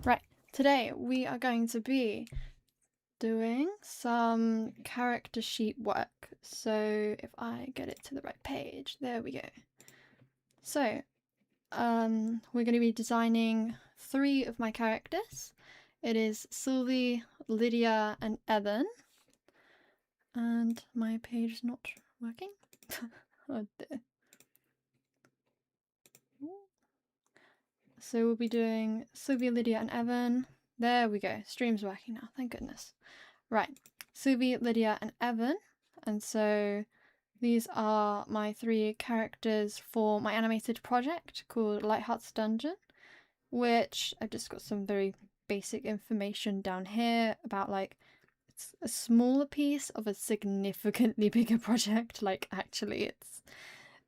Right, today we are going to be doing some character sheet work. So if I get it to the right page, there we go. So, we're going to be designing 3 of my characters. It is Silvie, Lydia, and Evan. And my page is not working. Oh dear. So we'll be doing Silvie, Lydia, and Evan. There we go. Stream's working now, thank goodness. Right, Silvie, Lydia, and Evan. And so these are my 3 characters for my animated project called Lightheart's Dungeon, which I've just got some very basic information down here about, like, it's a smaller piece of a significantly bigger project. Like, actually,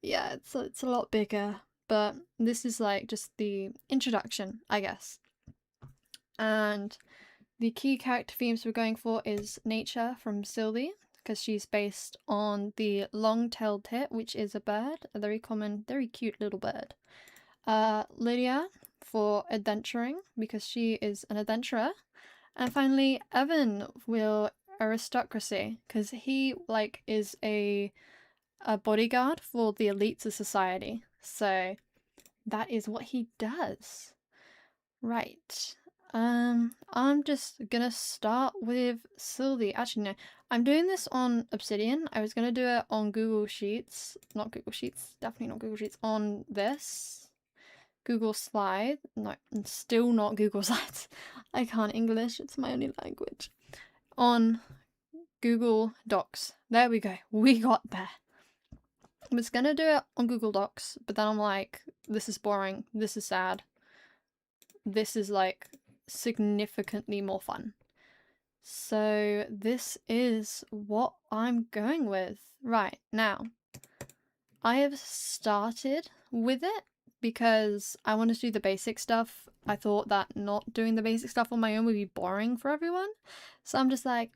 it's a lot bigger, but this is like just the introduction, I guess. And the key character themes we're going for is nature from Silvie, because she's based on the long-tailed tit, which is a bird, a very common, very cute little bird. Lydia for adventuring, because she is an adventurer. And finally, Evan will aristocracy, because he, like, is a bodyguard for the elites of society. So that is what he does. Right. I'm just gonna start with Silvie. Actually, no. I'm doing this on Obsidian. I was gonna do it on Google Sheets. Not Google Sheets. Definitely not Google Sheets. On this. Google Slide. No, still not Google Slides. I can't English. It's my only language. On Google Docs. There we go. We got there. I was gonna do it on Google Docs, but then I'm like, this is boring. This is sad. This is, like, significantly more fun. So this is what I'm going with. Right, now, I have started with it because I wanted to do the basic stuff. I thought that not doing the basic stuff on my own would be boring for everyone. So I'm just like,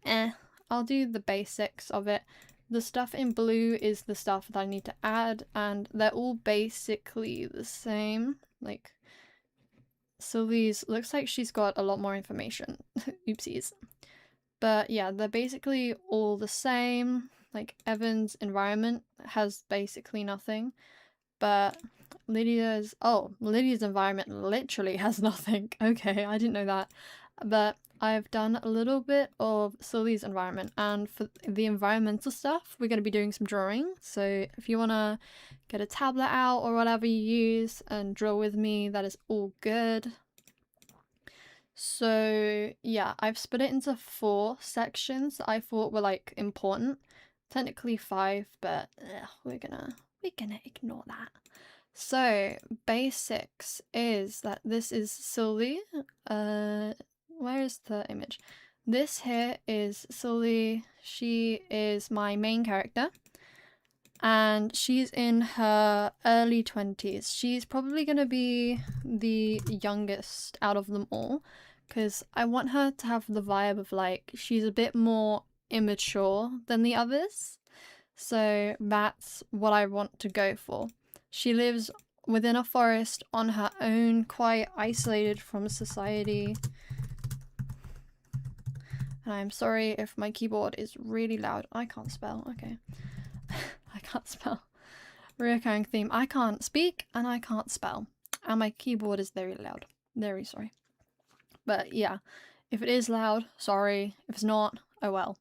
I'll do the basics of it. The stuff in blue is the stuff that I need to add, and they're all basically the same. Like, Silvie's looks like she's got a lot more information. Oopsies. But yeah, they're basically all the same. Like, Evan's environment has basically nothing. But Lydia's environment literally has nothing. Okay, I didn't know that. But I've done a little bit of Silvie's environment, and for the environmental stuff, we're going to be doing some drawing. So if you want to get a tablet out or whatever you use and draw with me, that is all good. So yeah, I've split it into 4 sections that I thought were, like, important. Technically 5, but we're gonna ignore that. So basics is that this is Silvie. Where is the image? This here is Silvie. She is my main character, and she's in her early 20s. She's probably gonna be the youngest out of them all, because I want her to have the vibe of, like, she's a bit more immature than the others. So that's what I want to go for. She lives within a forest on her own, quite isolated from society. And I'm sorry if my keyboard is really loud. I can't spell, okay. I can't spell. Reoccurring theme. I can't speak and I can't spell. And my keyboard is very loud. Very sorry. But yeah, if it is loud, sorry. If it's not, oh well.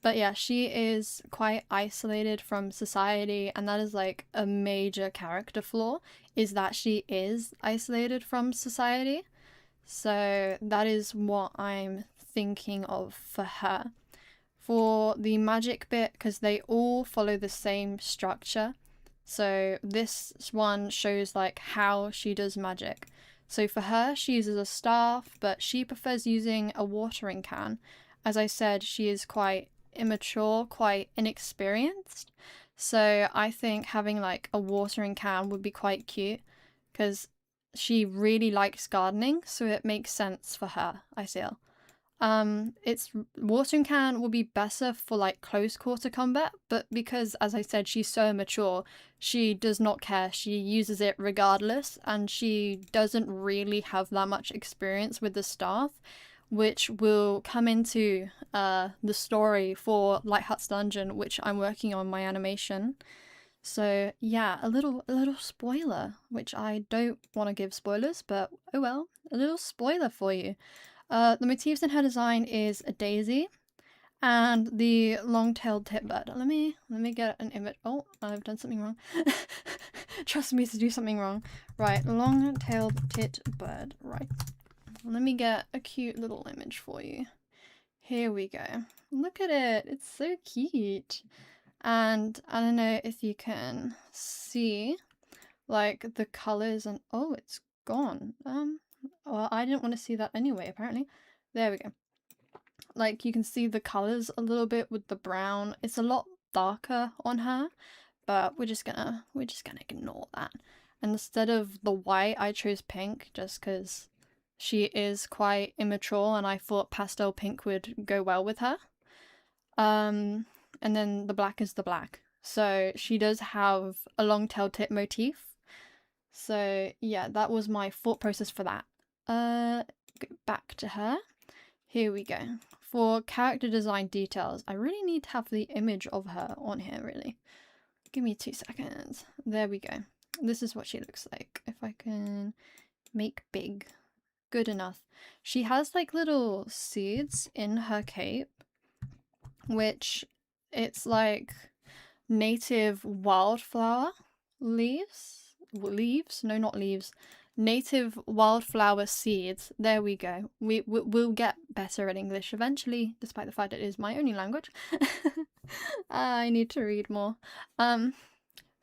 But yeah, she is quite isolated from society, and that is, like, a major character flaw, is that she is isolated from society. So that is what I'm thinking of for her. For the magic bit, because they all follow the same structure. So this one shows, like, how she does magic. So for her, she uses a staff, but she prefers using a watering can. As I said, she is quite immature, quite inexperienced. So I think having, like, a watering can would be quite cute, because she really likes gardening, so it makes sense for her, I feel. Its watering can will be better for like close quarter combat, but because, as I said, she's so mature, she does not care. She uses it regardless, and she doesn't really have that much experience with the staff, which will come into the story for Lightheart's Dungeon, which I'm working on my animation. So yeah, a little spoiler, which I don't want to give spoilers, but oh well, a little spoiler for you. The motifs in her design is a daisy and the long-tailed titbird. Let me get an image. Oh, I've done something wrong. Trust me to do something wrong. Right, long-tailed titbird. Right. Let me get a cute little image for you. Here we go. Look at it. It's so cute. And I don't know if you can see like the colors and oh, it's gone. Well, I didn't want to see that anyway, apparently. There we go. Like you can see the colors a little bit with the brown. It's a lot darker on her, but we're just gonna ignore that. And instead of the white, I chose pink just because she is quite immature and I thought pastel pink would go well with her. And then the black is the black. So she does have a long-tailed tip motif. So yeah, that was my thought process for that. Go back to her. Here we go. For character design details, I really need to have the image of her on here, really. Give me 2 seconds. There we go. This is what she looks like. If I can make big. Good enough. She has like little seeds in her cape, which it's like native wildflower leaves. No, not leaves. Native wildflower seeds. There we go. We'll get better at English eventually, despite the fact it is my only language. I need to read more.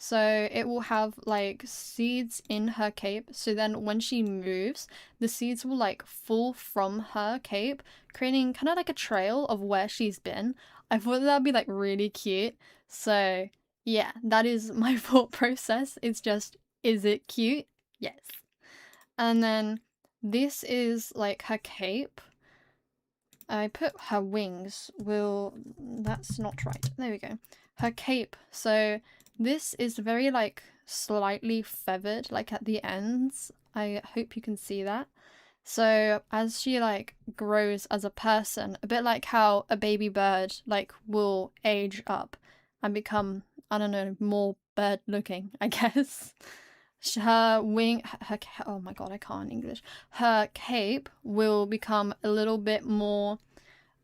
So it will have like seeds in her cape, so then when she moves, the seeds will like fall from her cape, creating kind of like a trail of where she's been. I thought that'd be like really cute. So yeah, that is my thought process. It's just, is it cute? Yes. And then this is like her cape. I put her wings. That's not right. There we go. Her cape. So this is very like slightly feathered, like at the ends. I hope you can see that. So as she like grows as a person, a bit like how a baby bird like will age up and become, I don't know, more bird looking, I guess. Her oh my god, I can't English. Her cape will become a little bit more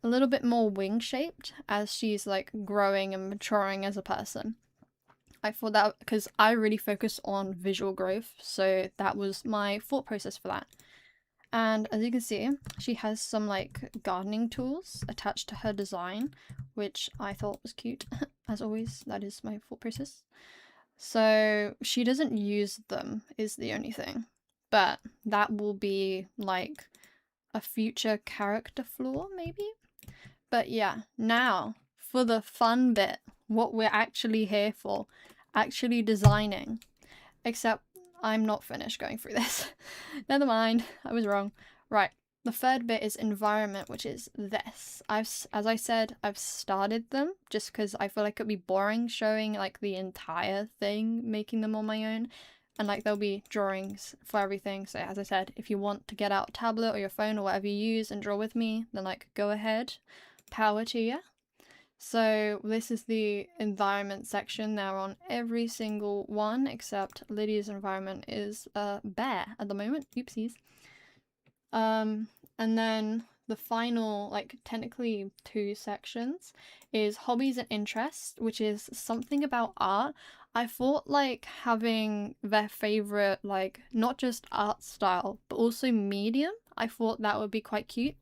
wing shaped as she's like growing and maturing as a person. I thought that because I really focus on visual growth, so that was my thought process for that. And as you can see, she has some like gardening tools attached to her design, which I thought was cute. As always, that is my thought process. So she doesn't use them is the only thing, but that will be like a future character flaw maybe. But yeah, now for the fun bit, what we're actually here for, actually designing. Except I'm not finished going through this. Never mind, I was wrong. Right, the third bit is environment, which is this. As I said, I've started them just because I feel like it'd be boring showing like the entire thing, making them on my own. And like there'll be drawings for everything. So as I said, if you want to get out a tablet or your phone or whatever you use and draw with me, then like go ahead, power to you. So this is the environment section. They're on every single one except Lydia's environment is bare at the moment. Oopsies. And then the final, like technically 2 sections is hobbies and interests, which is something about art. I thought like having their favorite, like not just art style, but also medium. I thought that would be quite cute.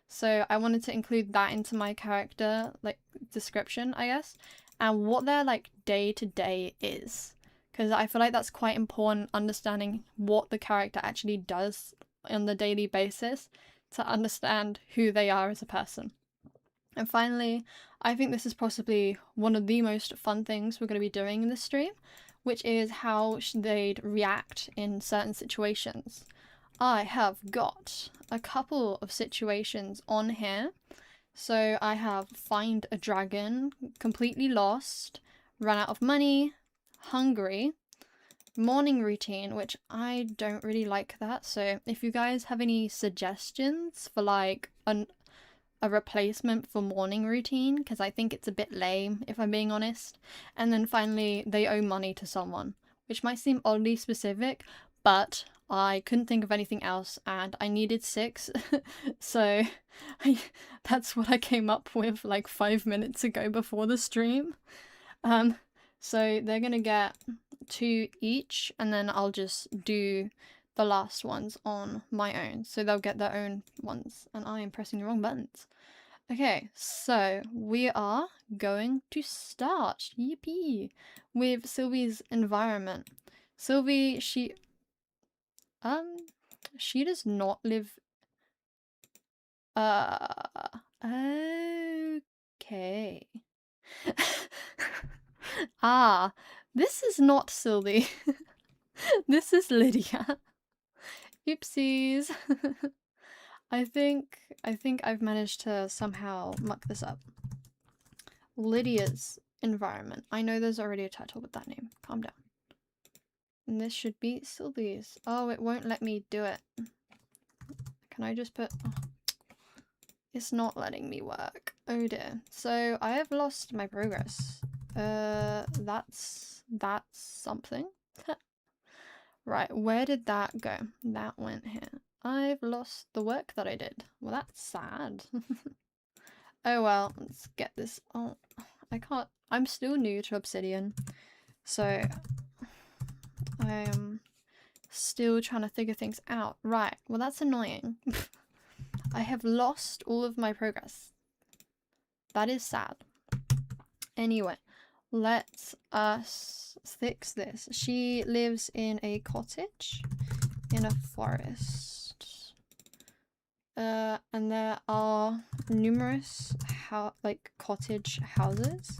So I wanted to include that into my character, like description, I guess, and what their like day-to-day is. Because I feel like that's quite important, understanding what the character actually does on the daily basis to understand who they are as a person. And finally, I think this is possibly one of the most fun things we're going to be doing in this stream, which is how they'd react in certain situations. I have got a couple of situations on here. So I have find a dragon, completely lost, run out of money, hungry, morning routine, which I don't really like that. So if you guys have any suggestions for like a replacement for morning routine, because I think it's a bit lame if I'm being honest. And then finally they owe money to someone, which might seem oddly specific, but I couldn't think of anything else and I needed 6 so that's what I came up with like 5 minutes ago before the stream. So they're gonna get 2 each and then I'll just do the last ones on my own, so they'll get their own ones, and I am pressing the wrong buttons. Okay, so we are going to start, yippee, with Silvie's environment. Silvie, she does not live, okay. Ah, this is not Silvie. This is Lydia. Oopsies. I think I've managed to somehow muck this up. Lydia's environment. I know there's already a title with that name. Calm down. And this should be Silvie's. Oh, it won't let me do it. Can I just put... Oh. It's not letting me work. Oh dear. So I have lost my progress. That's something. Right, where did that go? That went here. I've lost the work that I did. Well, that's sad. Oh well, let's get this. Oh, I can't. I'm still new to Obsidian, so I am still trying to figure things out. Right, well that's annoying. I have lost all of my progress. That is sad. Anyway, let us fix this. She lives in a cottage in a forest. And there are numerous cottage houses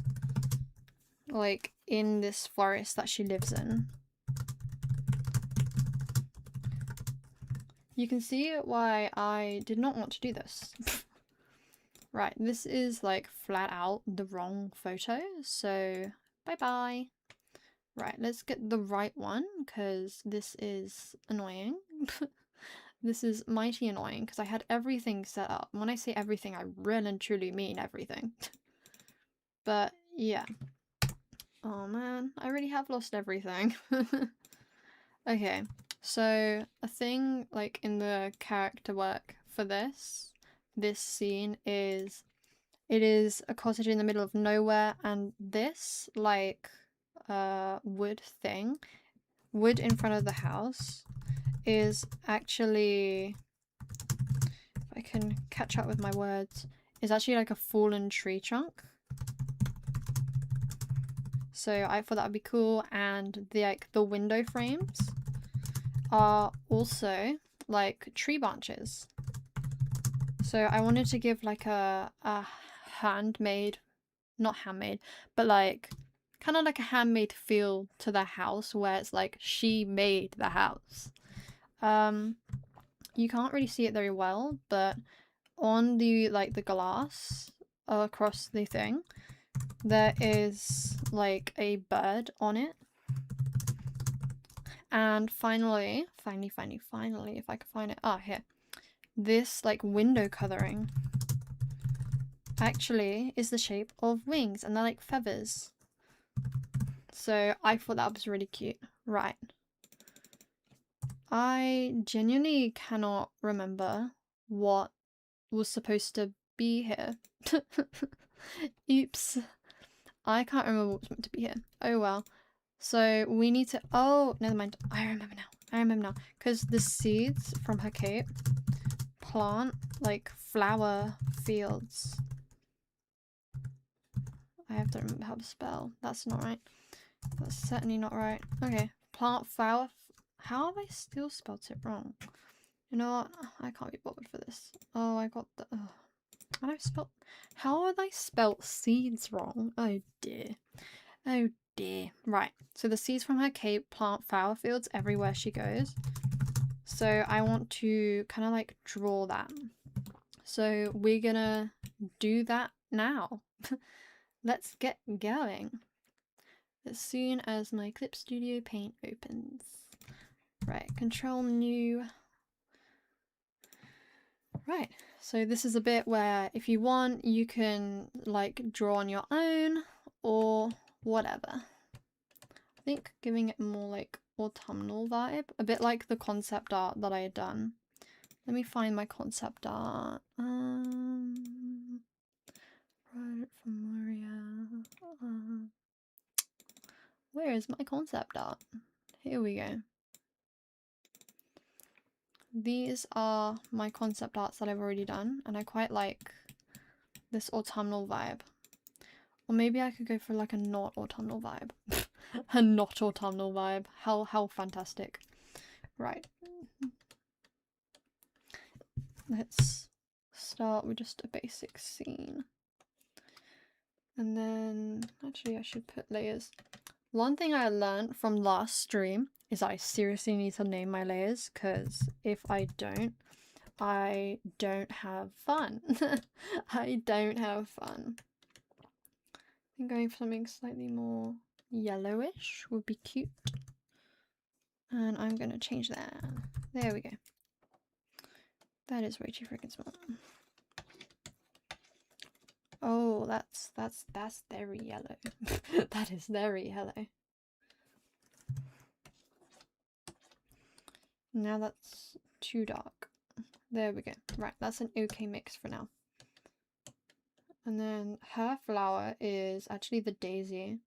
like in this forest that she lives in. You can see why I did not want to do this. Right, this is like flat out the wrong photo, so bye bye. Right, let's get the right one because this is annoying. This is mighty annoying because I had everything set up. When I say everything, I really and truly mean everything. But yeah. Oh man, I really have lost everything. Okay, so a thing like in the character work for this scene is it is a cottage in the middle of nowhere, and this like wood in front of the house is actually, if I can catch up with my words, is actually like a fallen tree trunk. So I thought that would be cool, and the window frames are also like tree branches. So I wanted to give like a handmade, not handmade, but like kind of like a handmade feel to the house where it's like she made the house. You can't really see it very well, but on the the glass across the thing, there is like a bird on it. And finally, if I can find it, here. This like window coloring actually is the shape of wings, and they're like feathers. So I thought that was really cute. Right. I genuinely cannot remember what was supposed to be here. Oops. I can't remember what was meant to be here. Oh well. So we need to... Oh, never mind. I remember now. Because the seeds from her cape plant like flower fields. I have to remember how to spell. That's not right. That's certainly not right. Okay. Plant flower... How have I still spelled it wrong? You know what? I can't be bothered for this. Oh, I got the... How have I spelt seeds wrong? Oh dear. Oh dear. Right. So the seeds from her cape plant flower fields everywhere she goes. So I want to kind of like draw that. So we're gonna do that now. Let's get going. As soon as my Clip Studio Paint opens. Right, Control New. Right, so this is a bit where if you want, you can like draw on your own or whatever. I think giving it more like autumnal vibe, a bit like the concept art that I had done. Let me find my concept art. Project for Maria. Where is my concept art? Here we go. These are my concept arts that I've already done, and I quite like this autumnal vibe. Or maybe I could go for like a not autumnal vibe. A not autumnal vibe. How fantastic. Right. Let's start with just a basic scene. And then, actually I should put layers. One thing I learned from last stream is I seriously need to name my layers, because if I don't have fun. I don't have fun. I think going for something slightly more yellowish would be cute. And I'm gonna change that. There we go. That is way too freaking small. Oh, that's very yellow. That is very yellow. Now that's too dark. There we go. Right, that's an okay mix for now. And then her flower is actually the daisy.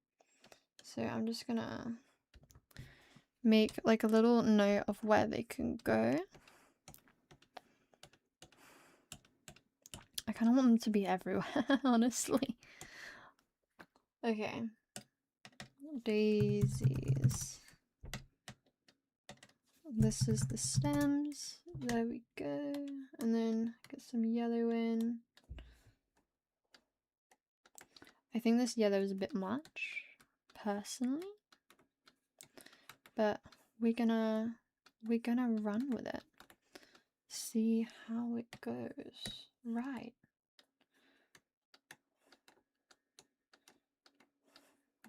So I'm just gonna make like a little note of where they can go. I kind of want them to be everywhere, honestly. Okay. Daisies. This is the stems. There we go. And then get some yellow in. I think this yellow is a bit much, personally. But we're gonna run with it. See how it goes. Right.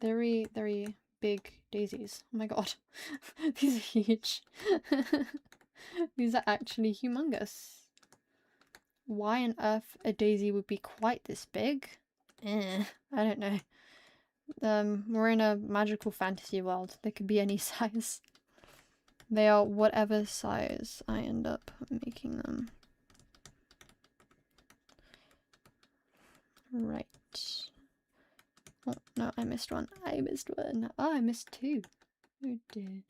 Very, very big daisies. Oh my god. These are huge. These are actually humongous. Why on earth a daisy would be quite this big? I don't know. We're in a magical fantasy world. They could be any size. They are whatever size I end up making them. Right. Oh, no, I missed one. I missed one. Oh, I missed two. Oh dear.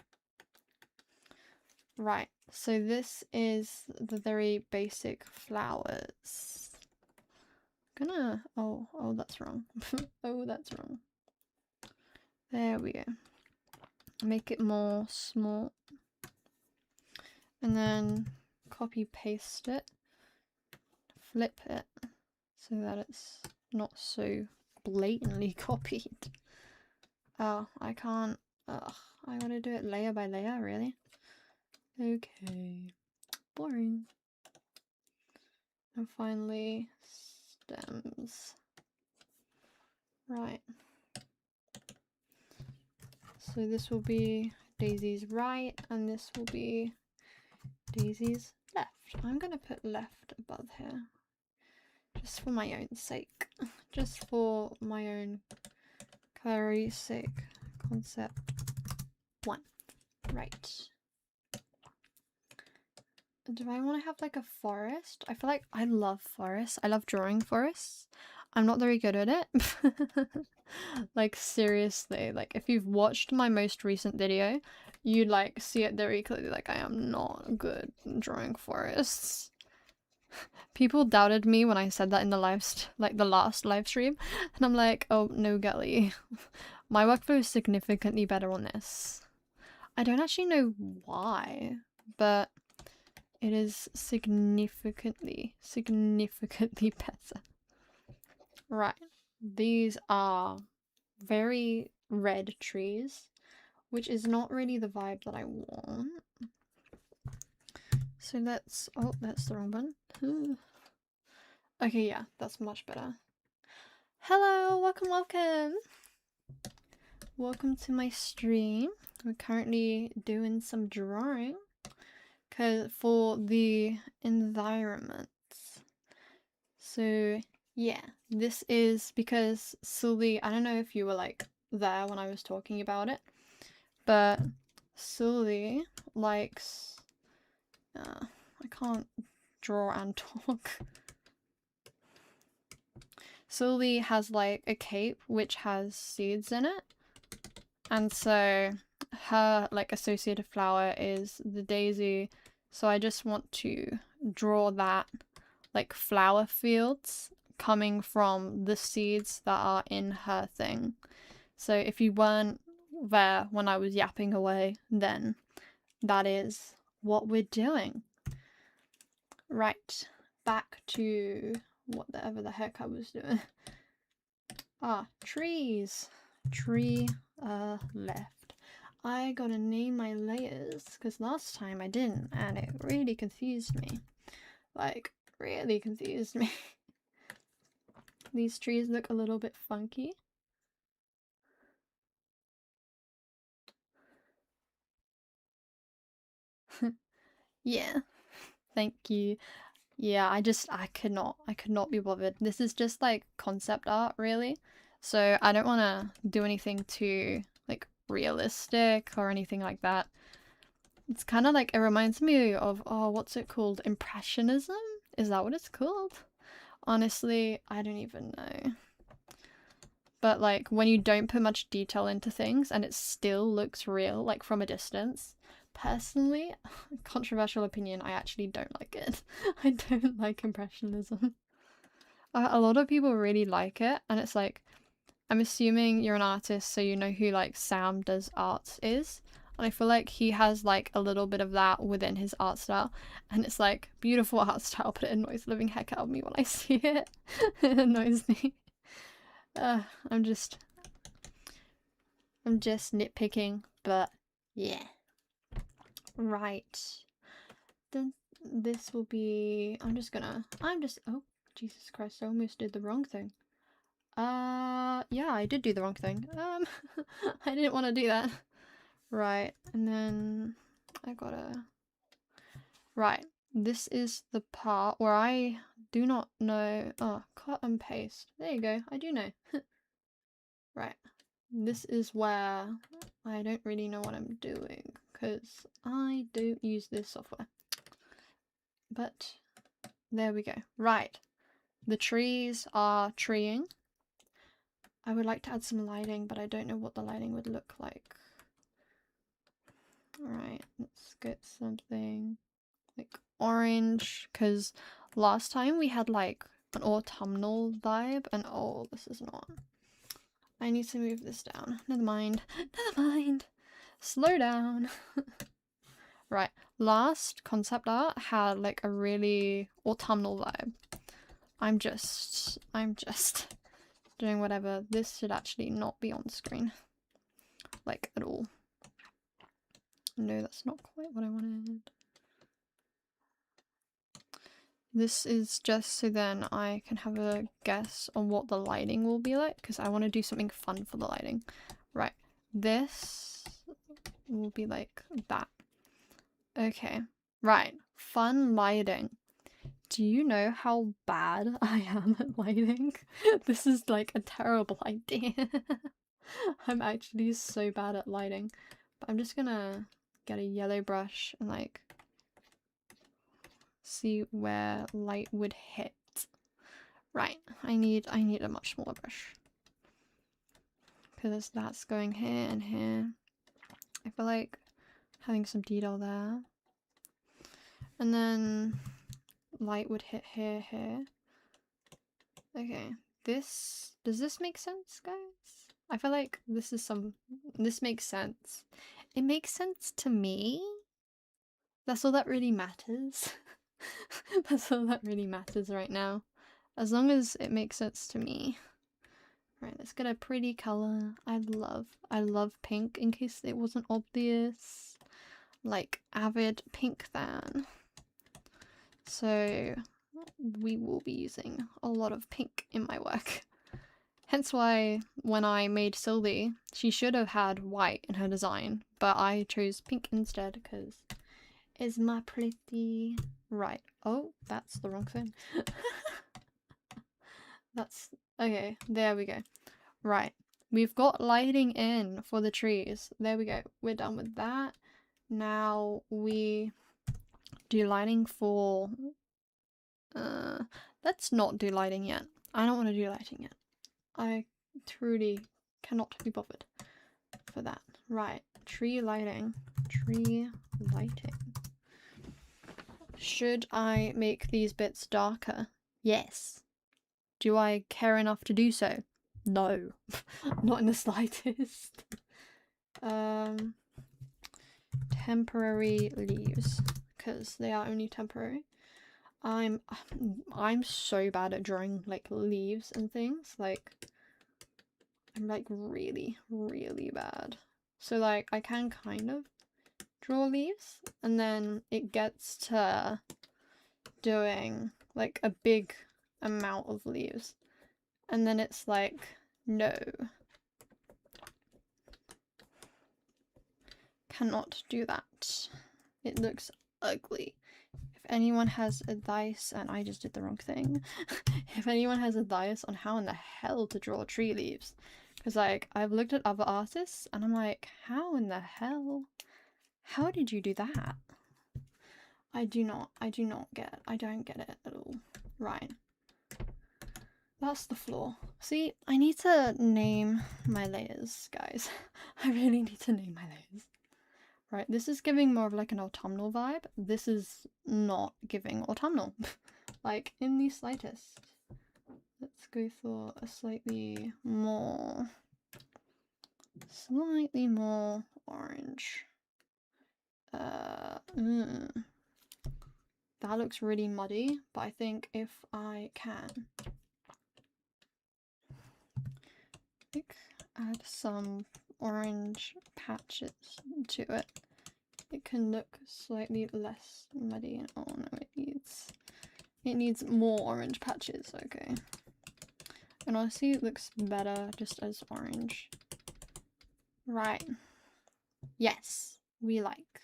Right, so this is the very basic flowers. Oh, that's wrong. Oh, that's wrong. There we go. Make it more small. And then copy paste it. Flip it so that it's not so blatantly copied. Oh, I can't. Ugh, I gotta do it layer by layer, really? Okay. Boring. And finally, stems. Right. So this will be Daisy's right, and this will be Daisy's left. I'm gonna put left above here. Just for my own sake. Just for my own clarity's sake. Concept 1. Right. Do I want to have like a forest? I feel like I love forests. I love drawing forests. I'm not very good at it. Like seriously, like if you've watched my most recent video, you'd like see it very clearly. Like I am not good at drawing forests. People doubted me when I said that in the the last live stream, and I'm like, oh no, Gully. My workflow is significantly better on this. I don't actually know why, but it is significantly better. Right. These are very red trees, which is not really the vibe that I want. So let's, oh, that's the wrong button. Okay, yeah, that's much better. Hello, welcome. Welcome to my stream. We're currently doing some drawing for the environment. So yeah, this is because Silvie, I don't know if you were like there when I was talking about it, but Silvie likes, I can't draw and talk. Silvie has like a cape which has seeds in it, and so her like associated flower is the daisy, so I just want to draw that like flower fields coming from the seeds that are in her thing. So if you weren't there when I was yapping away, then that is what we're doing. Right, back to whatever the heck I was doing. Ah, trees. Tree left. I gotta name my layers because last time I didn't, and it really confused me. Like, really confused me. These trees look a little bit funky. Yeah, thank you. Yeah, I could not be bothered. This is just like concept art, really. So I don't want to do anything too like realistic or anything like that. It's kind of like, it reminds me of, oh, what's it called? Impressionism? Is that what it's called? Honestly, I don't even know. But like when you don't put much detail into things and it still looks real, like from a distance. Personally, controversial opinion, I actually don't like it. I don't like Impressionism. A lot of people really like it, and it's like, I'm assuming you're an artist, so you know who like Sam Does Arts is. And I feel like he has like a little bit of that within his art style. And it's like, beautiful art style, but it annoys the living heck out of me when I see it. It annoys me. I'm just nitpicking, but yeah. Right. Then this will be, oh, Jesus Christ, I almost did the wrong thing. Yeah, I did do the wrong thing. I didn't want to do that. Right, and then I gotta... Right, this is the part where I do not know... Oh, cut and paste. There you go, I do know. Right, this is where I don't really know what I'm doing, because I don't use this software. But there we go. Right, the trees are treeing. I would like to add some lighting, but I don't know what the lighting would look like. Alright, let's get something like orange, because last time we had like an autumnal vibe, and oh, this is not. I need to move this down. Never mind. Never mind. Slow down. Right, last concept art had like a really autumnal vibe. I'm just doing whatever. This should actually not be on screen. Like, at all. No, that's not quite what I wanted. This is just so then I can have a guess on what the lighting will be like, because I want to do something fun for the lighting. Right, this will be like that. Okay, right, fun lighting. Do you know how bad I am at lighting? This is like a terrible idea. I'm actually so bad at lighting. But I'm just gonna get a yellow brush and like see where light would hit. Right, I need a much smaller brush. Because that's going here and here. I feel like having some detail there. And then light would hit here, here. Okay, does this make sense, guys? I feel like this makes sense. It makes sense to me. That's all that really matters. That's all that really matters right now. As long as it makes sense to me. Right, let's get a pretty color. I love pink, in case it wasn't obvious. Like, avid pink fan. So we will be using a lot of pink in my work. Hence why when I made Silvie, she should have had white in her design, but I chose pink instead because it's my pretty. Right. Oh, that's the wrong thing. That's okay. There we go. Right. We've got lighting in for the trees. There we go. We're done with that. Now we do lighting for let's not do lighting yet. I don't want to do lighting yet. I truly cannot be bothered for that. Right, tree lighting. Tree lighting. Should I make these bits darker? Yes. Do I care enough to do so? No. Not in the slightest. Temporary leaves, because they are only temporary. I'm so bad at drawing like leaves and things. Like I'm like really bad. So like I can kind of draw leaves, and then it gets to doing like a big amount of leaves, and then it's like, no, cannot do that. It looks ugly. If anyone has advice, and I just did the wrong thing, if anyone has advice on how in the hell to draw tree leaves, because like I've looked at other artists and I'm like, how in the hell? How did you do that? I don't get it at all. Right. That's the floor. See, I need to name my layers, guys. I really need to name my layers. Right, this is giving more of like an autumnal vibe. This is not giving autumnal. Like, in the slightest. Let's go for a slightly more orange. That looks really muddy, but I think if I can like add some orange patches to it, it can look slightly less muddy. Oh no, it needs more orange patches. Okay, and honestly it looks better just as orange. Right, yes, we like.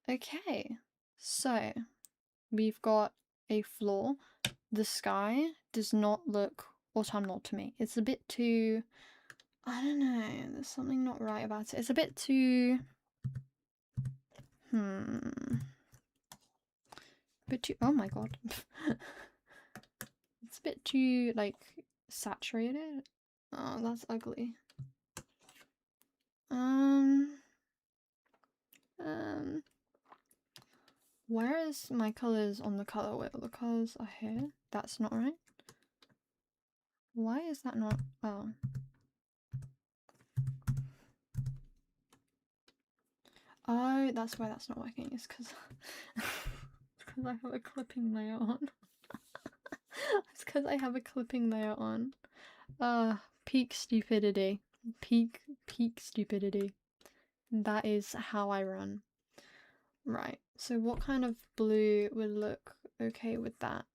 Okay, so we've got a floor. The sky does not look autumnal to me. It's a bit too, I don't know, there's something not right about it. It's a bit too, oh my god. It's a bit too, like, saturated. Oh, that's ugly. Where is my colours on the colour wheel? The colours are here. That's not right. Why is that not? Oh. Oh, that's why that's not working. It's because I have a clipping layer on. It's because I have a clipping layer on. Peak stupidity. Peak stupidity. That is how I run. Right, so what kind of blue would look okay with that?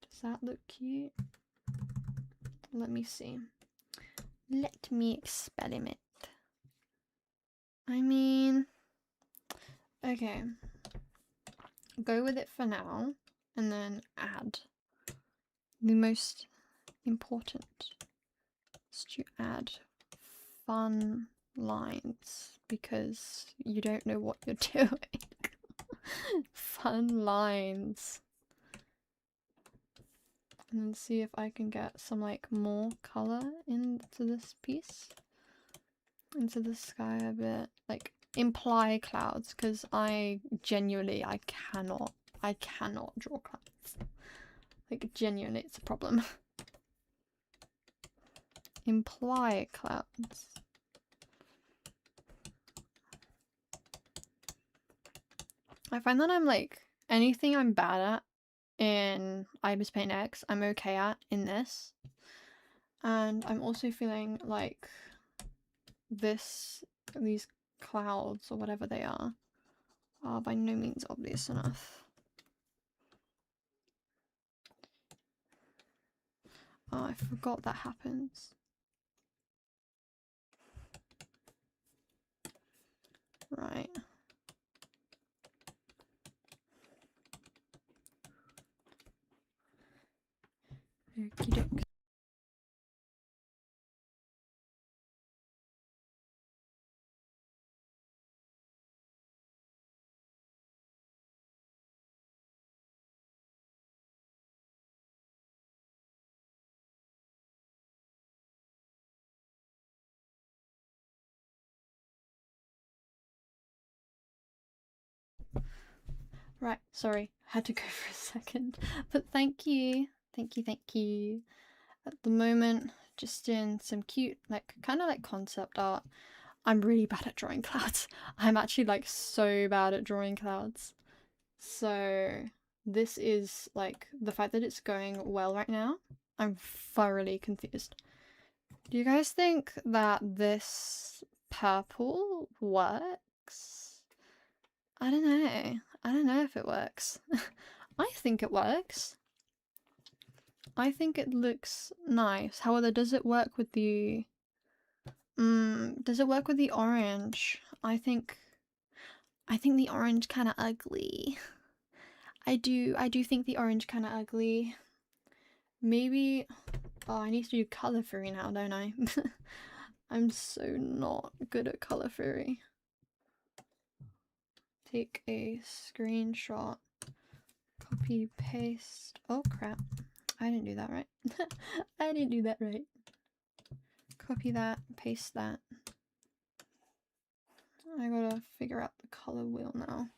Does that look cute? Let me see. Let me experiment. I mean, okay. Go with it for now, and then add. The most important is to add fun lines, because you don't know what you're doing. Fun lines. And then see if I can get some like more color into this piece. Into the sky a bit. Like imply clouds, because I cannot draw clouds. Like genuinely it's a problem. Imply clouds. I find that I'm like, anything I'm bad at in Ibis Paint X, I'm okay at in this. And I'm also feeling like this these clouds or whatever they are by no means obvious enough. Oh, I forgot that happens. Right. Okie doke. Right, sorry, had to go for a second. But thank you. Thank you. At the moment, just in some cute, like, kind of like concept art. I'm really bad at drawing clouds. I'm actually like so bad at drawing clouds. So this is like the fact that it's going well right now. I'm thoroughly confused. Do you guys think that this purple works? I don't know. I don't know if it works. I think it works. I think it looks nice. However, does it work with the does it work with the orange? I think the orange kind of ugly. I do think the orange kind of ugly. Maybe I need to do color theory now, don't I? I'm so not good at color theory. Take a screenshot. Copy paste. Oh crap. I didn't do that right. I didn't do that right. Copy that, paste that. I gotta figure out the color wheel now.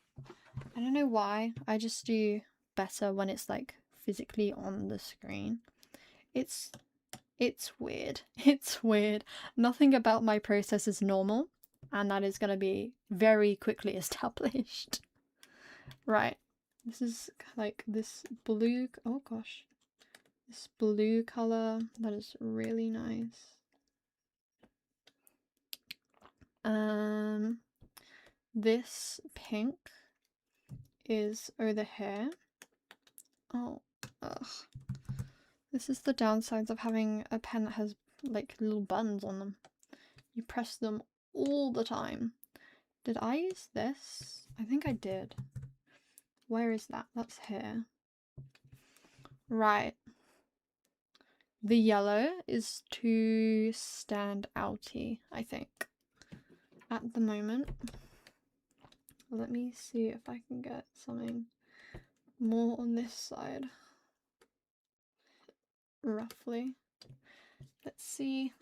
I don't know why. I just do better when it's like physically on the screen. It's weird. It's weird. Nothing about my process is normal, and that is gonna be very quickly established. Right. This is like this blue. Oh gosh. This blue color. That is really nice. This pink is over here. Oh, ugh. This is the downsides of having a pen that has like little buttons on them. You press them all the time. Did I use this? I think I did. Where is that? That's here. Right. The yellow is too stand outy, I think. At the moment. Let me see if I can get something more on this side. Roughly. Let's see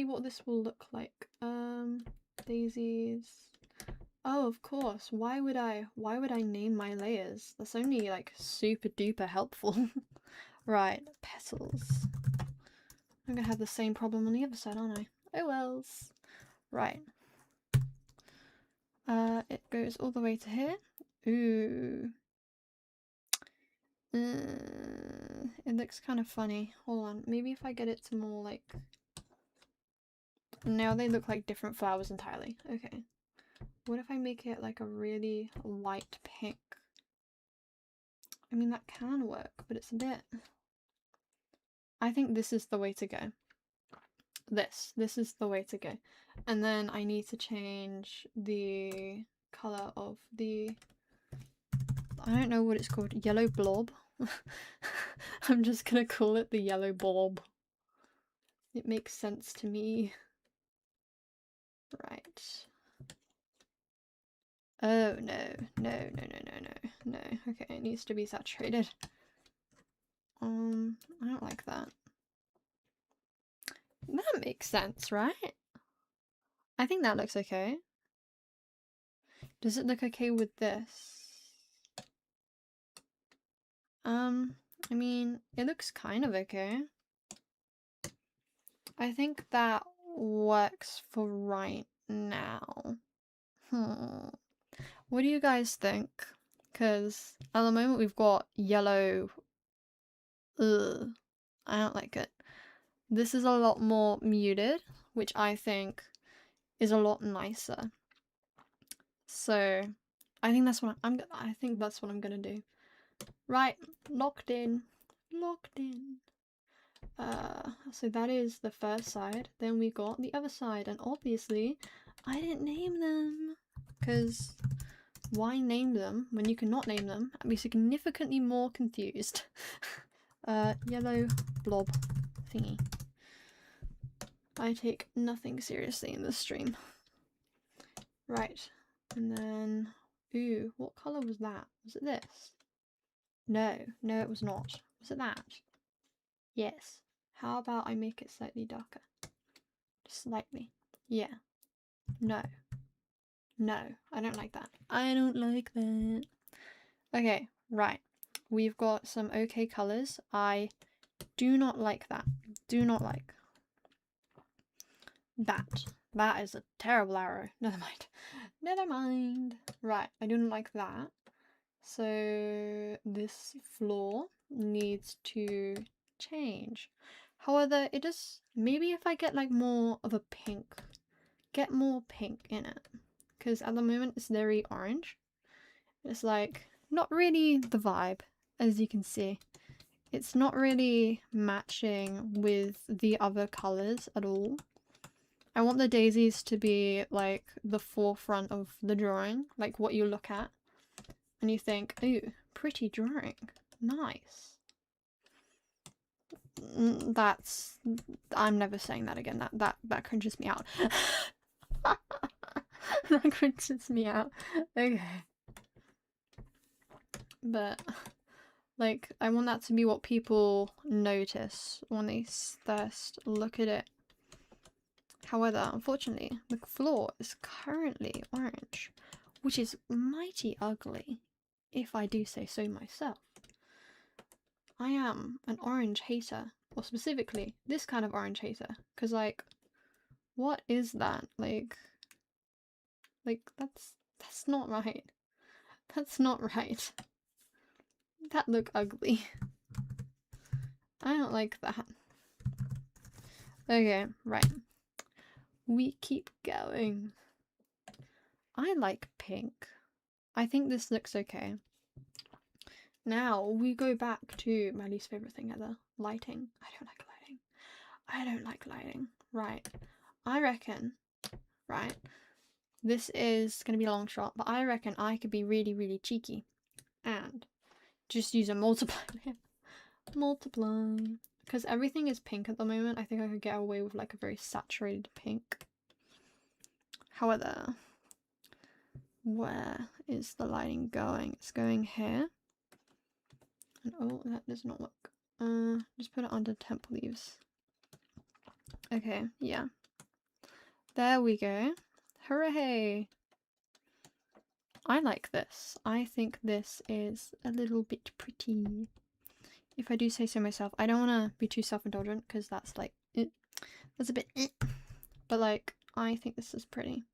what this will look like. Daisies. Oh, of course. Why would I name my layers? That's only like super duper helpful. Right, petals. I'm gonna have the same problem on the other side, aren't I? Oh wells. Right. It goes all the way to here. Ooh. It looks kind of funny. Hold on. Maybe if I get it to more like... Now they look like different flowers entirely. Okay. What if I make it like a really light pink? I mean, that can work, but it's a bit... I think this is the way to go. This is the way to go. And then I need to change the colour of the... I don't know what it's called. Yellow blob? I'm just gonna call it the yellow blob. It makes sense to me. Right. Oh, no. No. Okay, it needs to be saturated. I don't like that. That makes sense, right? I think that looks okay. Does it look okay with this? I mean, it looks kind of okay. I think that works for right now. What do you guys think? Because at the moment we've got yellow. Ugh. I don't like it. This is a lot more muted, which I think is a lot nicer. So I think that's what I think that's what I'm gonna do. Right, locked in. So that is the first side. Then we got the other side, and obviously I didn't name them, because why name them when you cannot name them and be significantly more confused? Yellow blob thingy. I take nothing seriously in this stream. Right, and then, ooh, what colour was that? Was it this? No, it was not. Was it that? Yes. How about I make it slightly darker? Just slightly. Yeah. No, I don't like that. I don't like that. Okay, right. We've got some okay colours. I do not like that. Do not like that. That is a terrible arrow. Never mind. Never mind. Right, I do not like that. So this floor needs to change. However, it does, maybe if I get like more of a pink, get more pink in it. Because at the moment it's very orange. It's like not really the vibe, as you can see. It's not really matching with the other colours at all. I want the daisies to be like the forefront of the drawing, like what you look at and you think, ooh, pretty drawing, nice. That's, I'm never saying that again. That cringes me out. That cringes me out. Okay. But like, I want that to be what people notice when they first look at it. However, unfortunately, the floor is currently orange, which is mighty ugly, if I do say so myself. I am an orange hater, or specifically this kind of orange hater, because like, what is that? Like that's not right. That's not right. That look ugly. I don't like that. Okay, right. We keep going. I like pink. I think this looks okay. Now we go back to my least favorite thing ever, lighting. I don't like lighting. I don't like lighting. Right. I reckon, right, this is going to be a long shot, but I reckon I could be really, really cheeky and just use a multiplier. Multiply. Because everything is pink at the moment, I think I could get away with like a very saturated pink. However, where is the lighting going? It's going here. And oh, that does not work. Just put it under temp leaves. Okay, yeah. There we go. Hooray! I like this. I think this is a little bit pretty. If I do say so myself. I don't want to be too self-indulgent because that's like, that's a bit, but like, I think this is pretty.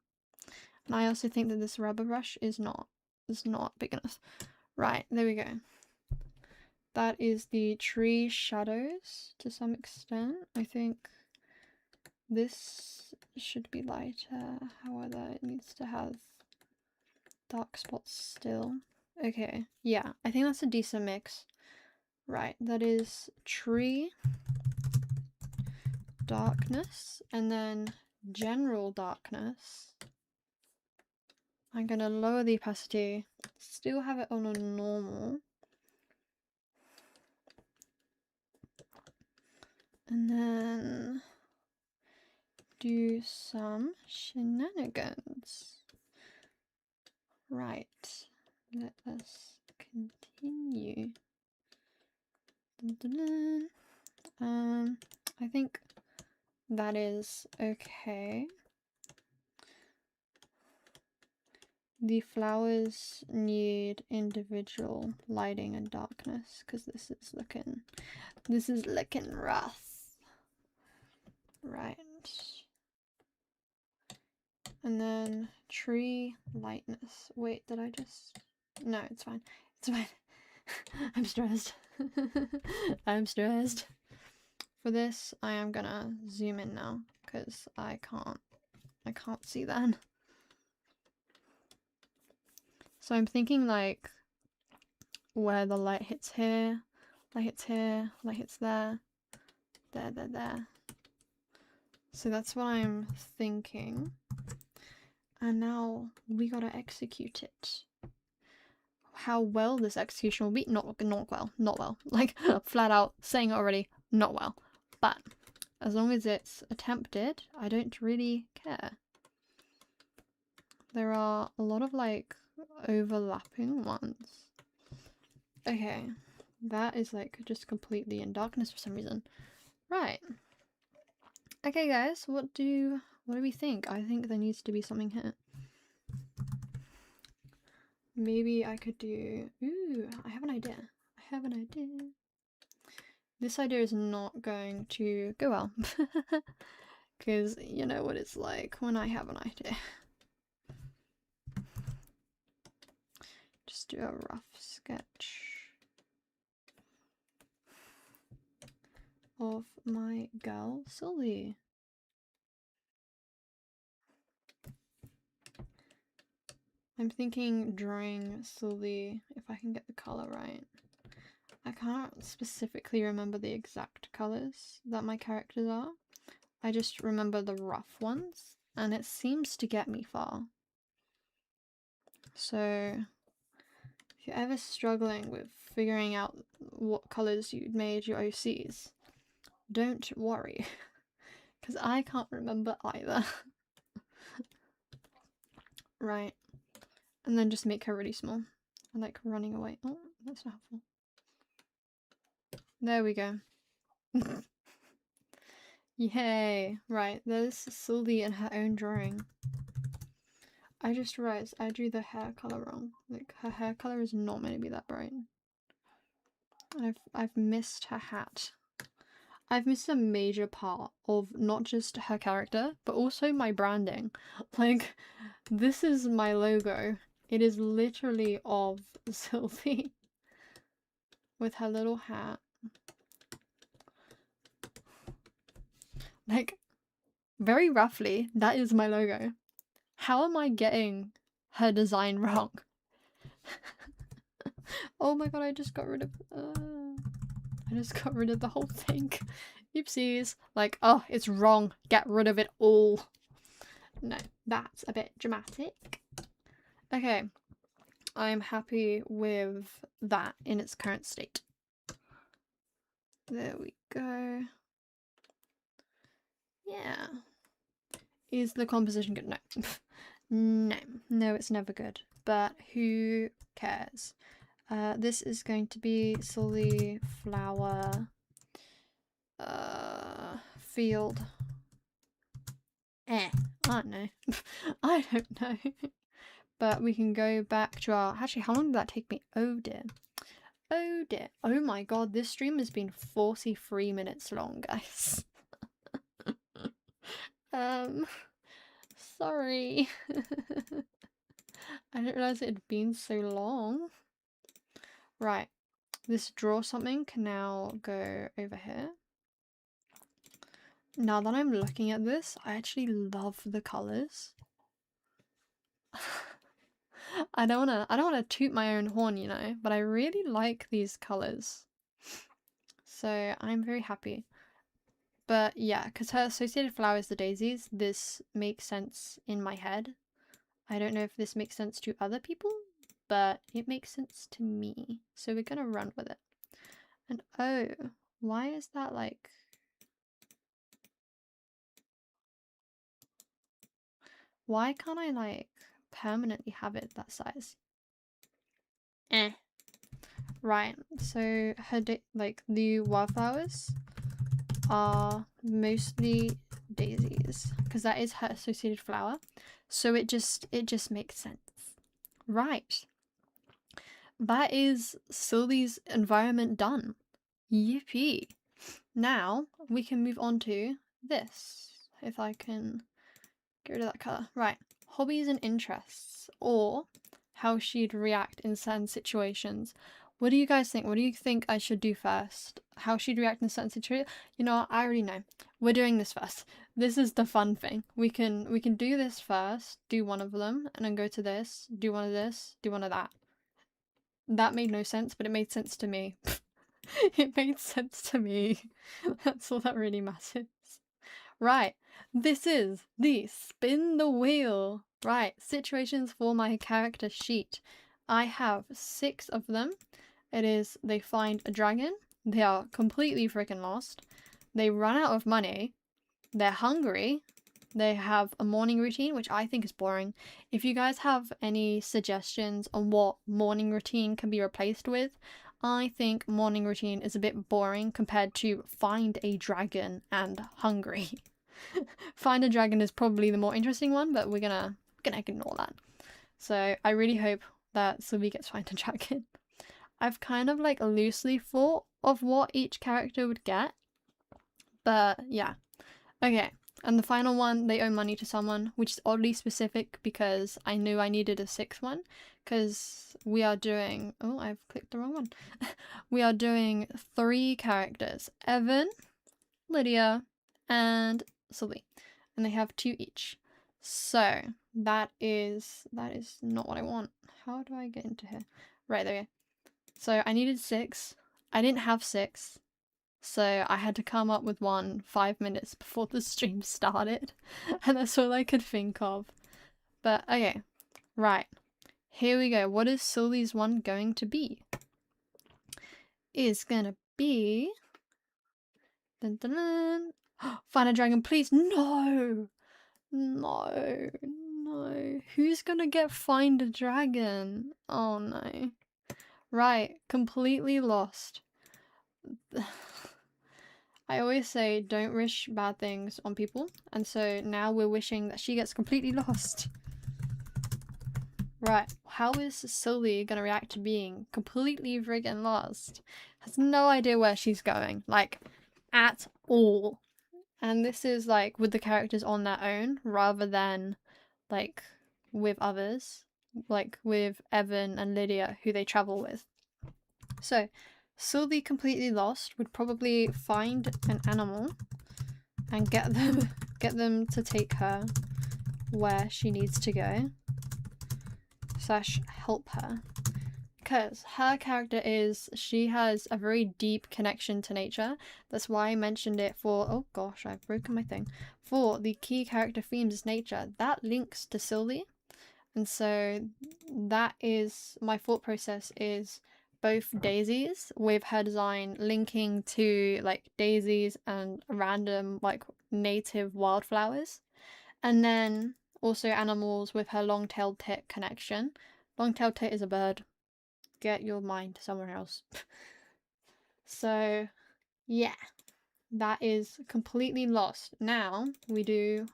And I also think that this rubber brush is not big enough. Right, there we go. That is the tree shadows to some extent. I think this should be lighter, however it needs to have dark spots still. Okay, yeah, I think that's a decent mix. Right, that is tree darkness and then general darkness. I'm gonna lower the opacity, still have it on a normal. And then do some shenanigans. Right, let us continue. Dun, dun, dun. I think that is okay. The flowers need individual lighting and darkness because this is looking rough. Right. And then tree lightness. Wait, did I just... No, it's fine. It's fine. I'm stressed. I'm stressed. For this, I am gonna zoom in now because I can't I can't see then. So I'm thinking like where the light hits here, light hits here, light hits there, there. So that's what I'm thinking. And now we gotta execute it. How well this execution will be? Not well. Like, flat out saying it already, not well. But as long as it's attempted, I don't really care. There are a lot of like overlapping ones. Okay, that is like just completely in darkness for some reason. Right. Okay guys, what do we think? I think there needs to be something here. Maybe I could do... Ooh, I have an idea. This idea is not going to go well. Because you know what it's like when I have an idea. Just do a rough sketch of my girl, Silvie. I'm thinking drawing Silvie, if I can get the color right. I can't specifically remember the exact colors that my characters are. I just remember the rough ones, and it seems to get me far. So, if you're ever struggling with figuring out what colors you made your OCs, don't worry, because I can't remember either. Right. And then just make her really small. I like running away. Oh, that's not helpful. There we go. Yay! Right, there's Silvie in her own drawing. I just realized I drew the hair color wrong. Like, her hair color is not meant to be that bright. I've missed her hat. I've missed a major part of not just her character, but also my branding. Like, this is my logo. It is literally of Silvie with her little hat. Like, very roughly, that is my logo. How am I getting her design wrong? Oh my god, I just got rid of the whole thing. Oopsies. Like, oh, it's wrong. Get rid of it all. No, that's a bit dramatic. Okay. I'm happy with that in its current state. There we go. Yeah. Is the composition good? No. No, it's never good. But who cares? This is going to be Silvie flower field. I don't know. I don't know. But we can go back to our... Actually, how long did that take me? Oh dear. Oh dear. Oh my god, this stream has been 43 minutes long, guys. Sorry. I didn't realize it had been so long. Right. This draw something can now go over here. Now that I'm looking at this, I actually love the colors. I don't wanna toot my own horn, you know, but I really like these colors. So I'm very happy. But yeah, because her associated flower is the daisies, this makes sense in my head. I don't know if this makes sense to other people, but it makes sense to me. So we're gonna run with it. And oh, why is that like... Why can't I like permanently have it that size? Right, so her like the wildflowers are mostly daisies because that is her associated flower. So it just makes sense. Right. That is Silvie's environment done. Yippee. Now we can move on to this. If I can get rid of that colour. Right. Hobbies and interests, or how she'd react in certain situations. What do you guys think? What do you think I should do first? How she'd react in a certain situation? You know what? I already know. We're doing this first. This is the fun thing. We can do this first, do one of them, and then go to this, do one of this, do one of that. That made no sense, but it made sense to me. It made sense to me. That's all that really matters. Right, this is the spin the wheel. Right, situations for my character sheet. I have 6 of them. It is they find a dragon, they are completely freaking lost, they run out of money, they're hungry, they have a morning routine, which I think is boring. If you guys have any suggestions on what morning routine can be replaced with, I think morning routine is a bit boring compared to find a dragon and hungry. Find a dragon is probably the more interesting one, but we're gonna ignore that. So I really hope that Silvie gets find a dragon. I've kind of like loosely thought of what each character would get, but yeah. Okay, and the final one, they owe money to someone, which is oddly specific because I knew I needed a 6th one, because we are doing, oh, I've clicked the wrong one. We are doing 3 characters, Evan, Lydia, and Silvie, and they have 2 each. So that is not what I want. How do I get into here? Right, there we go. So I needed 6. I didn't have 6. So I had to come up with one 5 minutes before the stream started. And that's all I could think of. But okay. Right. Here we go. What is Silvie's one going to be? It's gonna be... Dun, dun, dun. Find a dragon, please. No! No. No. Who's gonna get find a dragon? Oh no. Right, completely lost. I always say don't wish bad things on people, and so now we're wishing that she gets completely lost. Right, how is Silvie gonna react to being completely friggin' lost? Has no idea where she's going, like, at all. And this is like with the characters on their own rather than like with others, like with Evan and Lydia who they travel with. So Silvie completely lost would probably find an animal and get them to take her where she needs to go / help her, because her character she has a very deep connection to nature. That's why I mentioned it for, oh gosh, I've broken my thing, for the key character themes is nature. That links to Silvie, and so that is my thought process, is both daisies with her design linking to like daisies and random like native wildflowers, and then also animals with her long-tailed tit connection. Long-tailed tit is a bird. Get your mind somewhere else. So yeah, that is completely lost. Now we do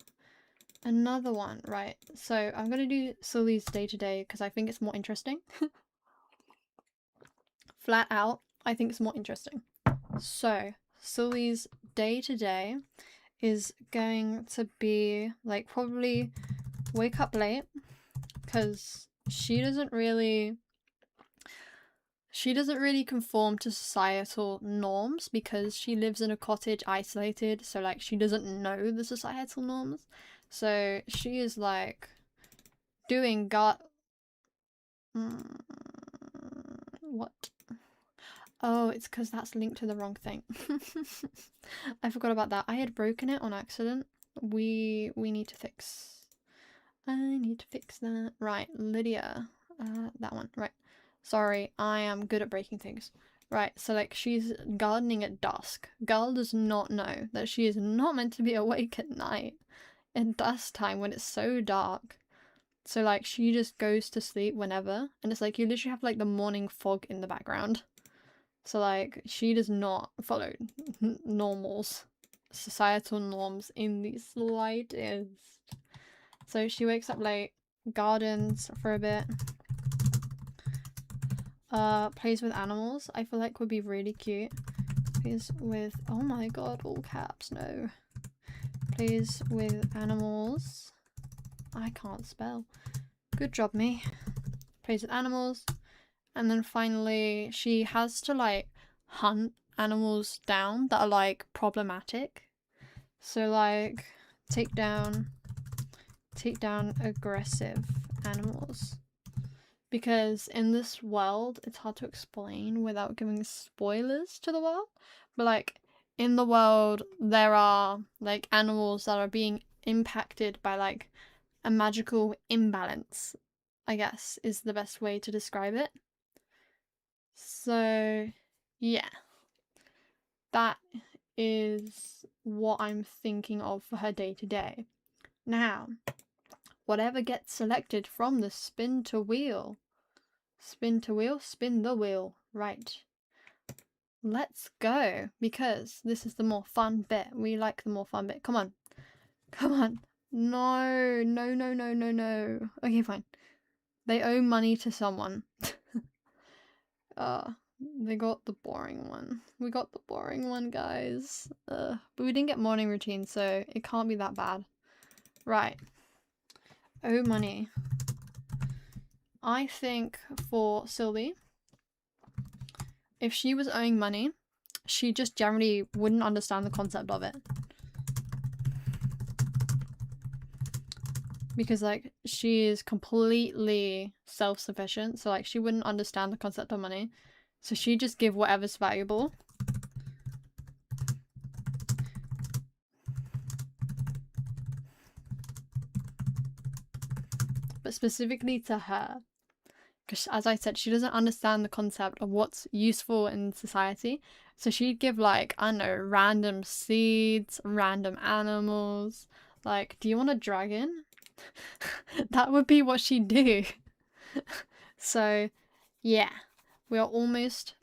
another one, right? So I'm gonna do Silvie's day-to-day because I think it's more interesting. Flat out, I think it's more interesting. So Silvie's day-to-day is going to be like probably wake up late, because she doesn't really conform to societal norms because she lives in a cottage isolated, so like she doesn't know the societal norms. So she is like doing what? Oh, it's because that's linked to the wrong thing. I forgot about that. I had broken it on accident. We need to fix. I need to fix that. Right, Lydia. That one. Right. Sorry, I am good at breaking things. Right, so like she's gardening at dusk. Girl does not know that she is not meant to be awake at night in dusk time when it's so dark. So like she just goes to sleep whenever, and it's like you literally have like the morning fog in the background. So like she does not follow normals, societal norms in the slightest. So she wakes up late, gardens for a bit, plays with animals. I feel like would be really cute. Plays with, oh my god, all caps, no. Plays with animals. I can't spell. Good job, me. Plays with animals. And then finally, she has to like hunt animals down that are like problematic. So like take down aggressive animals. Because in this world, it's hard to explain without giving spoilers to the world. But like in the world, there are like animals that are being impacted by like a magical imbalance, I guess, is the best way to describe it. So, yeah. That is what I'm thinking of for her day to day. Now, whatever gets selected from the spin to wheel, spin the wheel. Right. Let's go, because this is the more fun bit. We like the more fun bit. Come on. Come on. No, no, no, no, no, no. Okay, fine. They owe money to someone. They got the boring one. We got the boring one, guys. But we didn't get morning routine, so it can't be that bad. Right. Owe money. I think for Silvie, if she was owing money, she just generally wouldn't understand the concept of it. Because like she is completely self-sufficient, so like she wouldn't understand the concept of money. So she'd just give whatever's valuable. But specifically to her. Because as I said, she doesn't understand the concept of what's useful in society. So she'd give like, I don't know, random seeds, random animals. Like, do you want a dragon? That would be what she'd do. So, yeah. We are almost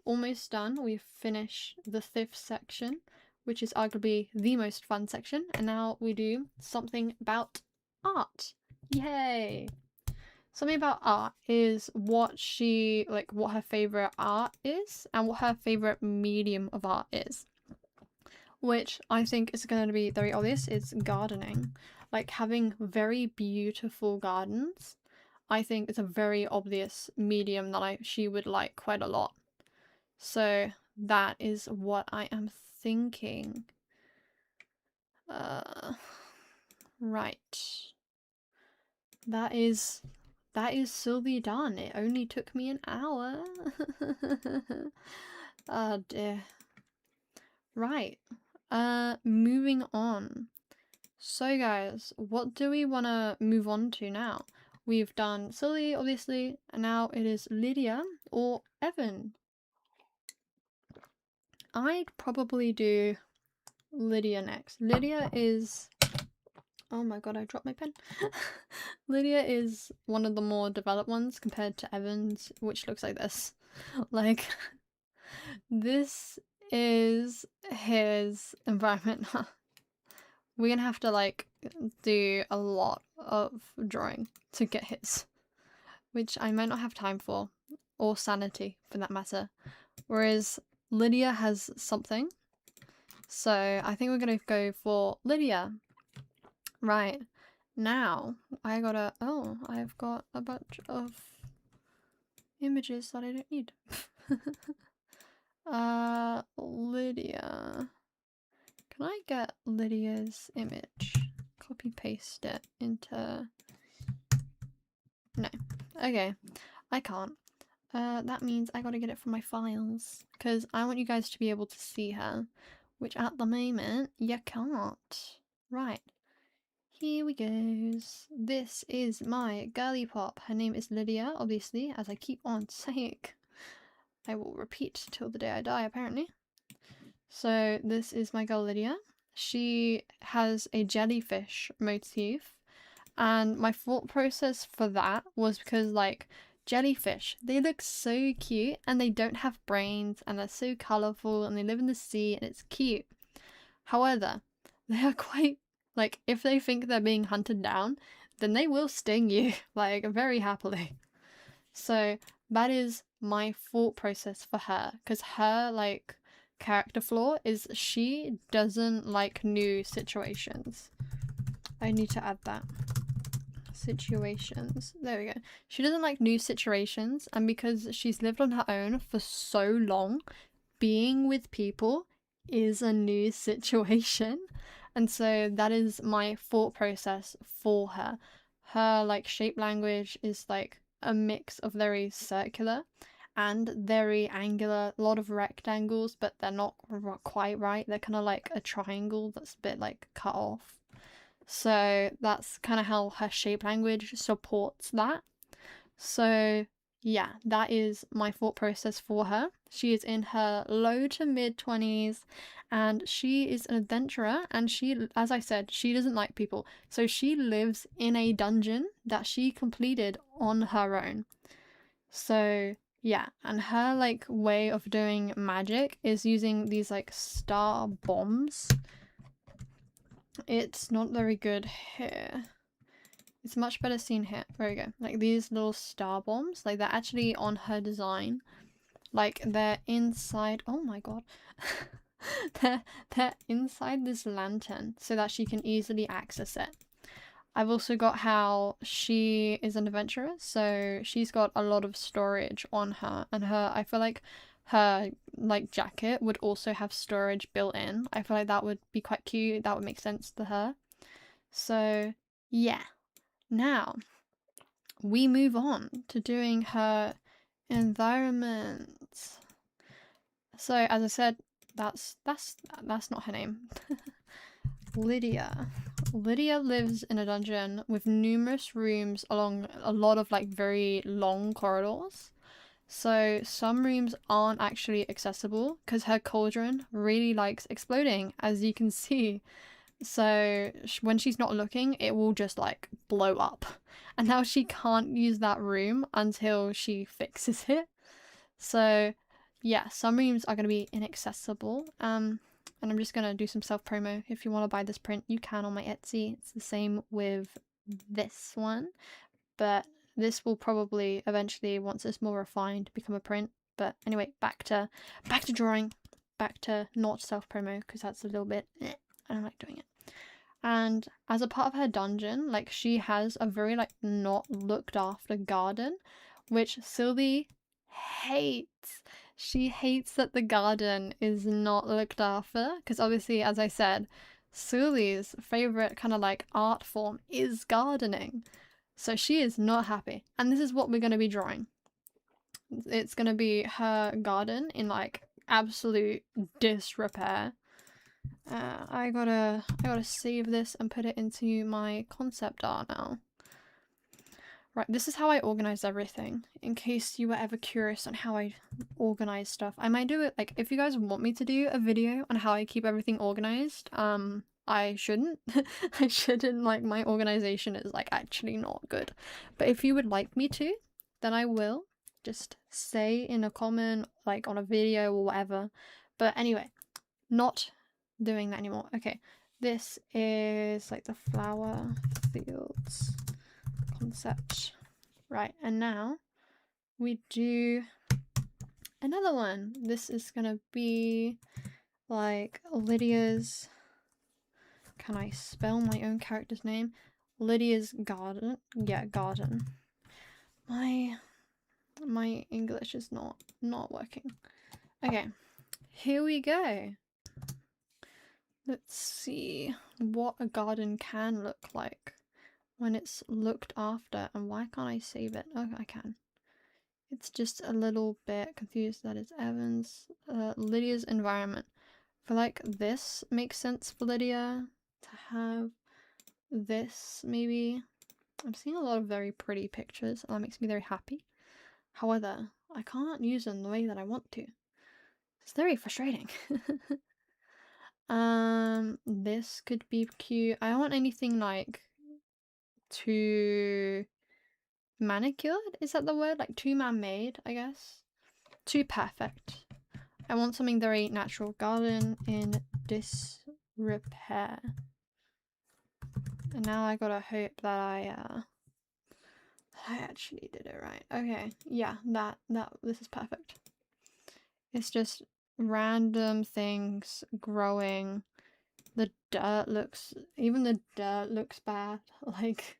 done. We've finished the 5th section, which is arguably the most fun section. And now we do something about art. Yay! Something about art is what her favorite art is and what her favorite medium of art is. Which I think is going to be very obvious. It's gardening. Like having very beautiful gardens, I think it's a very obvious medium that she would like quite a lot. So that is what I am thinking. Right. That is Silvie done. It only took me an hour. Oh dear. Right. Moving on. So guys, what do we want to move on to now? We've done Silvie, obviously, and now it is Lydia or Evan. I'd probably do Lydia next. Lydia is... Oh my god, I dropped my pen. Lydia is one of the more developed ones compared to Evan's, which looks like this. Like, this is his environment. We're gonna have to, like, do a lot of drawing to get his, which I might not have time for, or sanity, for that matter. Whereas Lydia has something. So I think we're gonna go for Lydia. Right. Now, I've got a bunch of images that I don't need. Lydia. Can I get Lydia's image? Copy paste it into... No. Okay. I can't. That means I gotta get it from my files. Because I want you guys to be able to see her. Which at the moment, you can't. Right. Here we goes. This is my girly pop. Her name is Lydia, obviously, as I keep on saying. I will repeat till the day I die, apparently. So this is my girl Lydia. She has a jellyfish motif. And my thought process for that was because, like, jellyfish, they look so cute and they don't have brains and they're so colourful and they live in the sea and it's cute. However, they are quite... Like, if they think they're being hunted down, then they will sting you, like, very happily. So, that is my thought process for her. Because her, like, character flaw is she doesn't like new situations. I need to add that. situations. There we go. She doesn't like new situations, and because she's lived on her own for so long, being with people is a new situation. And so that is my thought process for her. Her like shape language is like a mix of very circular and very angular, a lot of rectangles, but they're not quite right. They're kind of like a triangle that's a bit like cut off. So that's kind of how her shape language supports that. So yeah, that is my thought process for her. She is in her low to mid 20s and she is an adventurer, and she, as I said, she doesn't like people. So she lives in a dungeon that she completed on her own. So yeah, and her like way of doing magic is using these like star bombs. It's not very good here. It's much better seen here. There we go. Like these little star bombs, like they're actually on her design. Like they're inside, oh my god. they're inside this lantern so that she can easily access it. I've also got how she is an adventurer, so she's got a lot of storage on her, and I feel like her like jacket would also have storage built in. I feel like that would be quite cute. That would make sense to her. So yeah. Now we move on to doing her environment. So as I said, that's not her name. Lydia. Lydia lives in a dungeon with numerous rooms along a lot of like very long corridors. So some rooms aren't actually accessible because her cauldron really likes exploding, as you can see. So when she's not looking, it will just like blow up. And now she can't use that room until she fixes it. So yeah, some rooms are going to be inaccessible. And I'm just going to do some self-promo. If you want to buy this print, you can on my Etsy. It's the same with this one. But this will probably eventually, once it's more refined, become a print. But anyway, back to drawing. Back to not self-promo, because that's a little bit... I don't like doing it. And as a part of her dungeon, like she has a very like not looked after garden, which Silvie hates. She hates that the garden is not looked after because obviously, as I said, Silvie's favorite kind of like art form is gardening. So she is not happy. And this is what we're going to be drawing. It's going to be her garden in like absolute disrepair. I gotta save this and put it into my concept art now. Right, this is how I organize everything, in case you were ever curious on how I organize stuff. I might do it, like, if you guys want me to do a video on how I keep everything organized, I shouldn't. I shouldn't, like, my organization is, like, actually not good. But if you would like me to, then I will. Just say in a comment, like, on a video or whatever. But anyway, not doing that anymore. Okay, this is like the flower fields concept. Right, and now we do another one. This is gonna be like Lydia's, can I spell my own character's name? Lydia's garden. Yeah, garden. My English is not working. Okay, here we go. Let's see what a garden can look like when it's looked after. And why can't I save it? Oh, I can. It's just a little bit confused. That is Evan's, Lydia's environment. I feel like this makes sense for Lydia to have this, maybe. I'm seeing a lot of very pretty pictures and that makes me very happy. However, I can't use them the way that I want to. It's very frustrating. This could be cute. I don't want anything like too manicured, is that the word? Like too man-made, I guess. Too perfect. I want something very natural. Garden in disrepair. And now I gotta hope that I actually did it right. Okay, yeah, this is perfect. It's just random things growing. Even the dirt looks bad. Like,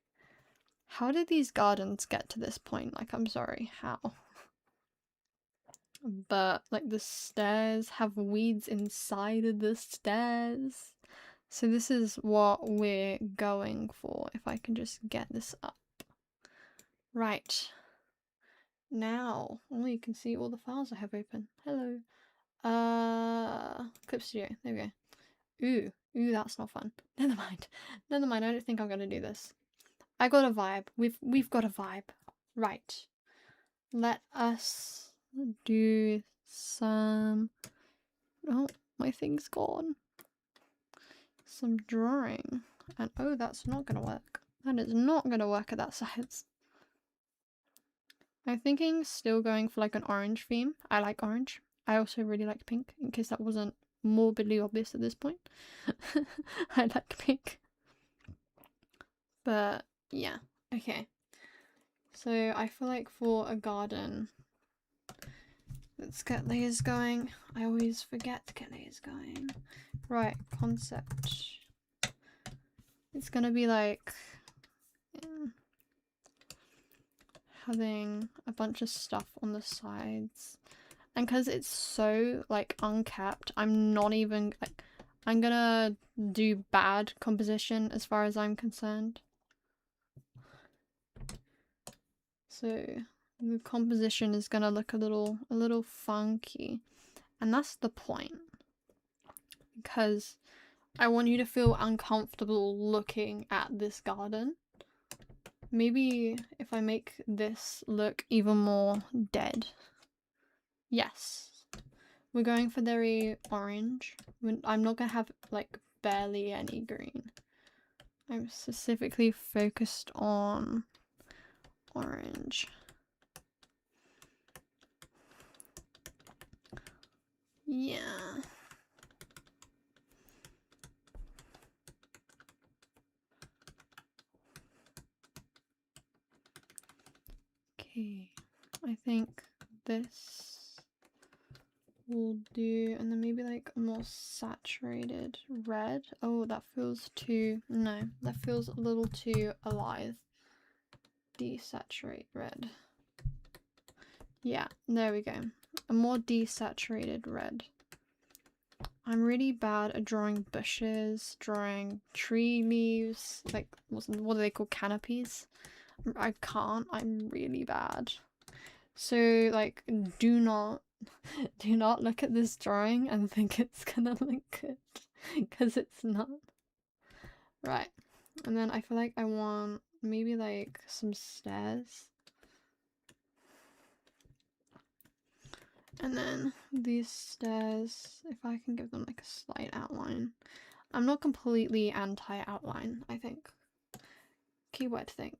How did these gardens get to this point? Like, I'm sorry, how? But, like, the stairs have weeds inside of the stairs. So this is what we're going for, if I can just get this up. Right. Now, oh, you can see all the files I have open. Hello. Clip Studio, there we go. Ooh, that's not fun. Never mind, I don't think I'm gonna do this. I got a vibe, we've got a vibe. Right. Let us do some, oh, my thing's gone. Some drawing. And oh, that's not gonna work. That is not gonna work at that size. I'm thinking still going for like an orange theme. I like orange. I also really like pink, in case that wasn't morbidly obvious at this point. I like pink. But yeah, okay. So I feel like for a garden, let's get layers going. I always forget to get layers going. Right, concept. It's gonna be like having a bunch of stuff on the sides. And because it's so like unkept, I'm not even like, I'm gonna do bad composition as far as I'm concerned. So the composition is gonna look a little funky. And that's the point. Because I want you to feel uncomfortable looking at this garden. Maybe if I make this look even more dead. Yes. We're going for very orange. I'm not gonna have like barely any green. I'm specifically focused on orange. Yeah. Okay. I think this will do, and then maybe like a more saturated red. Oh, that feels too, no, that feels a little too alive. Desaturate red. Yeah, there we go. A more desaturated red. I'm really bad at drawing bushes, drawing tree leaves, like what are they called, canopies? I can't, I'm really bad. So like do not look at this drawing and think it's gonna look good, because it's not. Right, and then I feel like I want maybe like some stairs. And then these stairs, if I can give them like a slight outline. I'm not completely anti-outline, I think. Keyword think.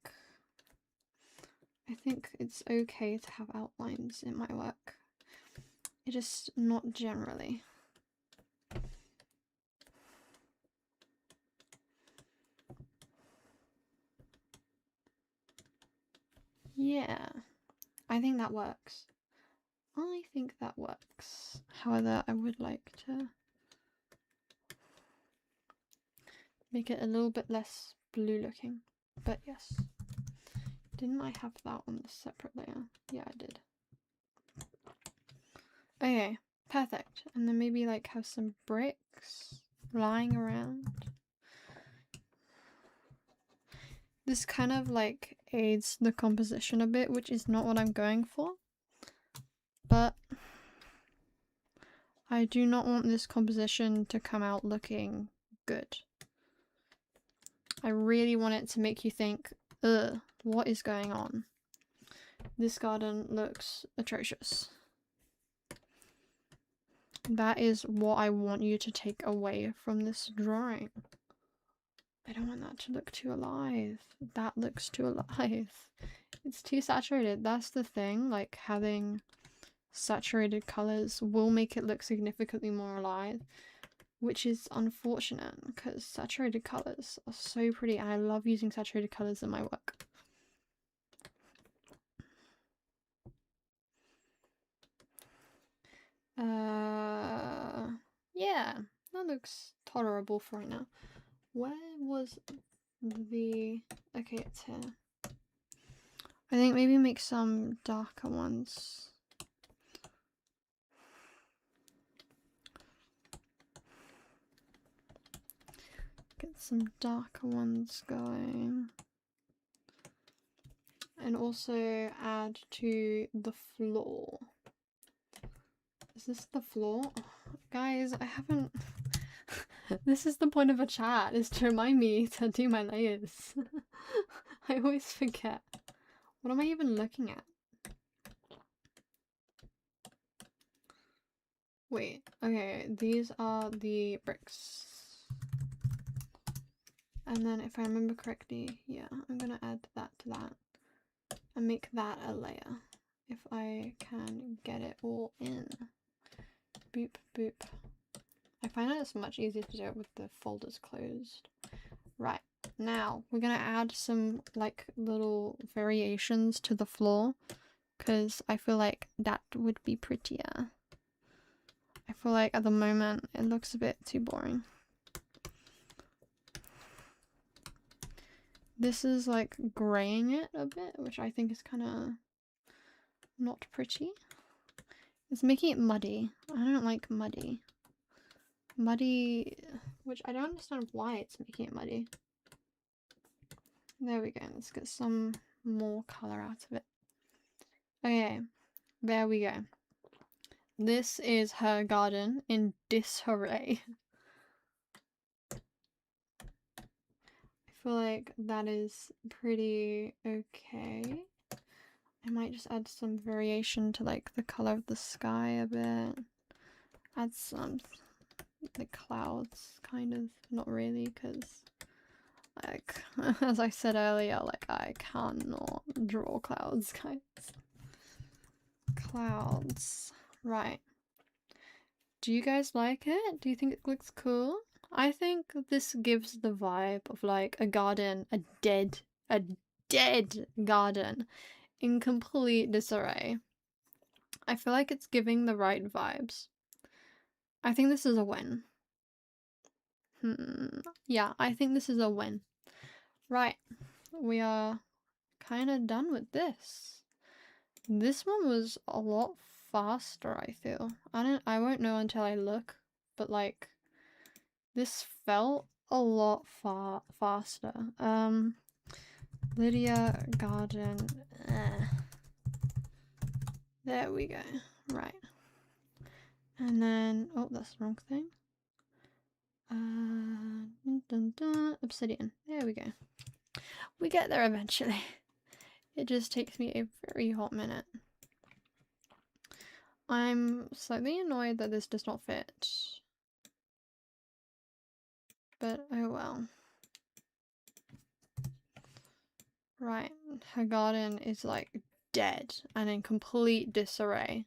I think it's okay to have outlines in my work. It just not generally. Yeah, I think that works. I think that works. However, I would like to make it a little bit less blue looking. But yes. Didn't I have that on the separate layer? Yeah, I did. Okay, perfect. And then maybe like have some bricks lying around. This kind of like aids the composition a bit, which is not what I'm going for. But I do not want this composition to come out looking good. I really want it to make you think, ugh, what is going on? This garden looks atrocious. That is what I want you to take away from this drawing. I don't want that to look too alive. That looks too alive. It's too saturated. That's the thing, like having saturated colors will make it look significantly more alive, which is unfortunate because saturated colors are so pretty and I love using saturated colors in my work. Yeah, that looks tolerable for right now. Where was the... okay, it's here. I think maybe make some darker ones. Get some darker ones going. And also add to the floor. Is this the floor? Oh, guys, I haven't... This is the point of a chat, is to remind me to do my layers. I always forget. What am I even looking at? Wait, okay, these are the bricks. And then if I remember correctly, yeah, I'm gonna add that to that. And make that a layer. If I can get it all in. Boop, boop. I find that it's much easier to do it with the folders closed. Right, now we're gonna add some like little variations to the floor because I feel like that would be prettier. I feel like at the moment it looks a bit too boring. This is like graying it a bit, which I think is kind of not pretty. It's making it muddy. I don't like muddy. Muddy, which I don't understand why it's making it muddy. There we go. Let's get some more color out of it. Okay, there we go. This is her garden in disarray. I feel like that is pretty okay. I might just add some variation to like the color of the sky a bit. Add some the clouds, kind of. Not really, because like as I said earlier, like I cannot draw clouds, guys. Clouds. Right. Do you guys like it? Do you think it looks cool? I think this gives the vibe of like a garden, a dead garden in complete disarray. I feel like it's giving the right vibes. I think this is a win. Yeah, I think this is a win. Right, we are kind of done with this. This one was a lot faster, I feel. I won't know until I look, but like this felt a lot faster. Lydia Garden. There we go. Right. And then, oh, that's the wrong thing. Obsidian. There we go. We get there eventually. It just takes me a very hot minute. I'm slightly annoyed that this does not fit. But oh well. Right, her garden is like dead and in complete disarray.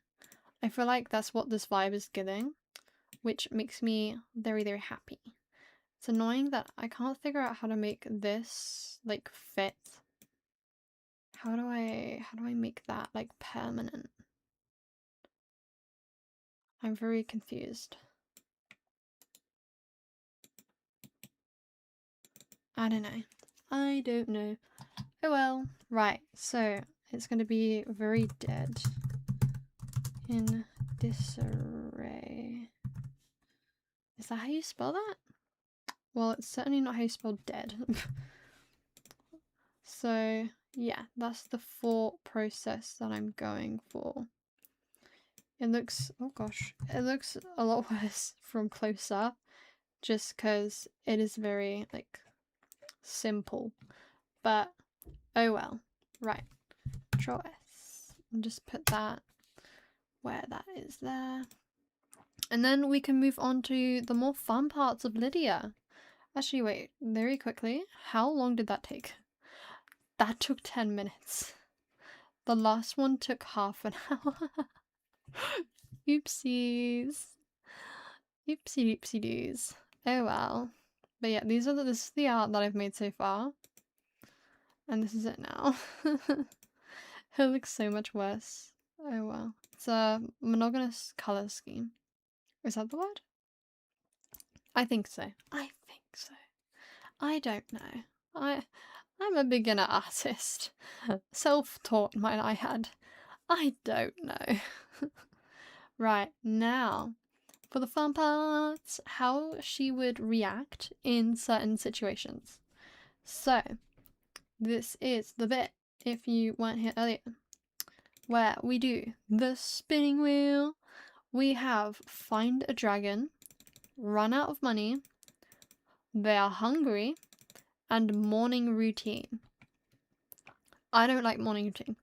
I feel like that's what this vibe is giving, which makes me very, very happy. It's annoying that I can't figure out how to make this like fit. How do I make that like permanent? I'm very confused. I don't know. I don't know. Oh well. Right, so it's going to be very dead. In disarray. Is that how you spell that? Well, it's certainly not how you spell dead. So, yeah, that's the thought process that I'm going for. It looks, oh gosh, it looks a lot worse from close up, just because it is very, like, simple. But, oh well. Right. Control S. And just put that where that is there. And then we can move on to the more fun parts of Lydia. Actually, wait, very quickly, how long did that take? That took 10 minutes. The last one took half an hour. Oopsies. Oopsie doopsie doos. Oh well. But yeah, this is the art that I've made so far. And this is it now. It looks so much worse. Oh well. It's a monogamous colour scheme. Is that the word? I think so. I think so. I don't know. I'm a beginner artist. Self-taught, might I add. I don't know. Right, now, for the fun parts, how she would react in certain situations. So, this is the bit, if you weren't here earlier, where we do the spinning wheel. We have find a dragon, run out of money, they are hungry, and morning routine. I don't like morning routine.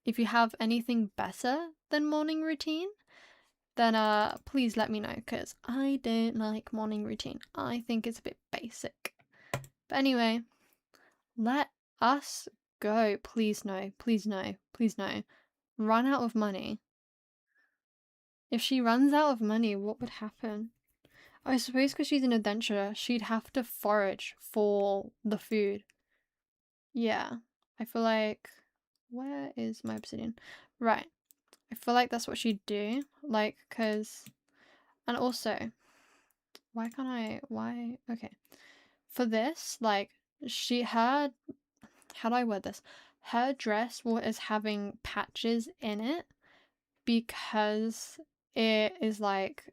If you have anything better than morning routine, then please let me know, because I don't like morning routine. I think it's a bit basic. But anyway, let us go. Please no, please no, please no. Run out of money. If she runs out of money, what would happen? I suppose because she's an adventurer, she'd have to forage for the food. Yeah, I feel like... Where is my obsidian? Right. I feel like that's what she'd do. Like, because... And also... Why can't I... Why... Okay. For this, like, she had... How do I word this? Her dress is having patches in it because it is, like,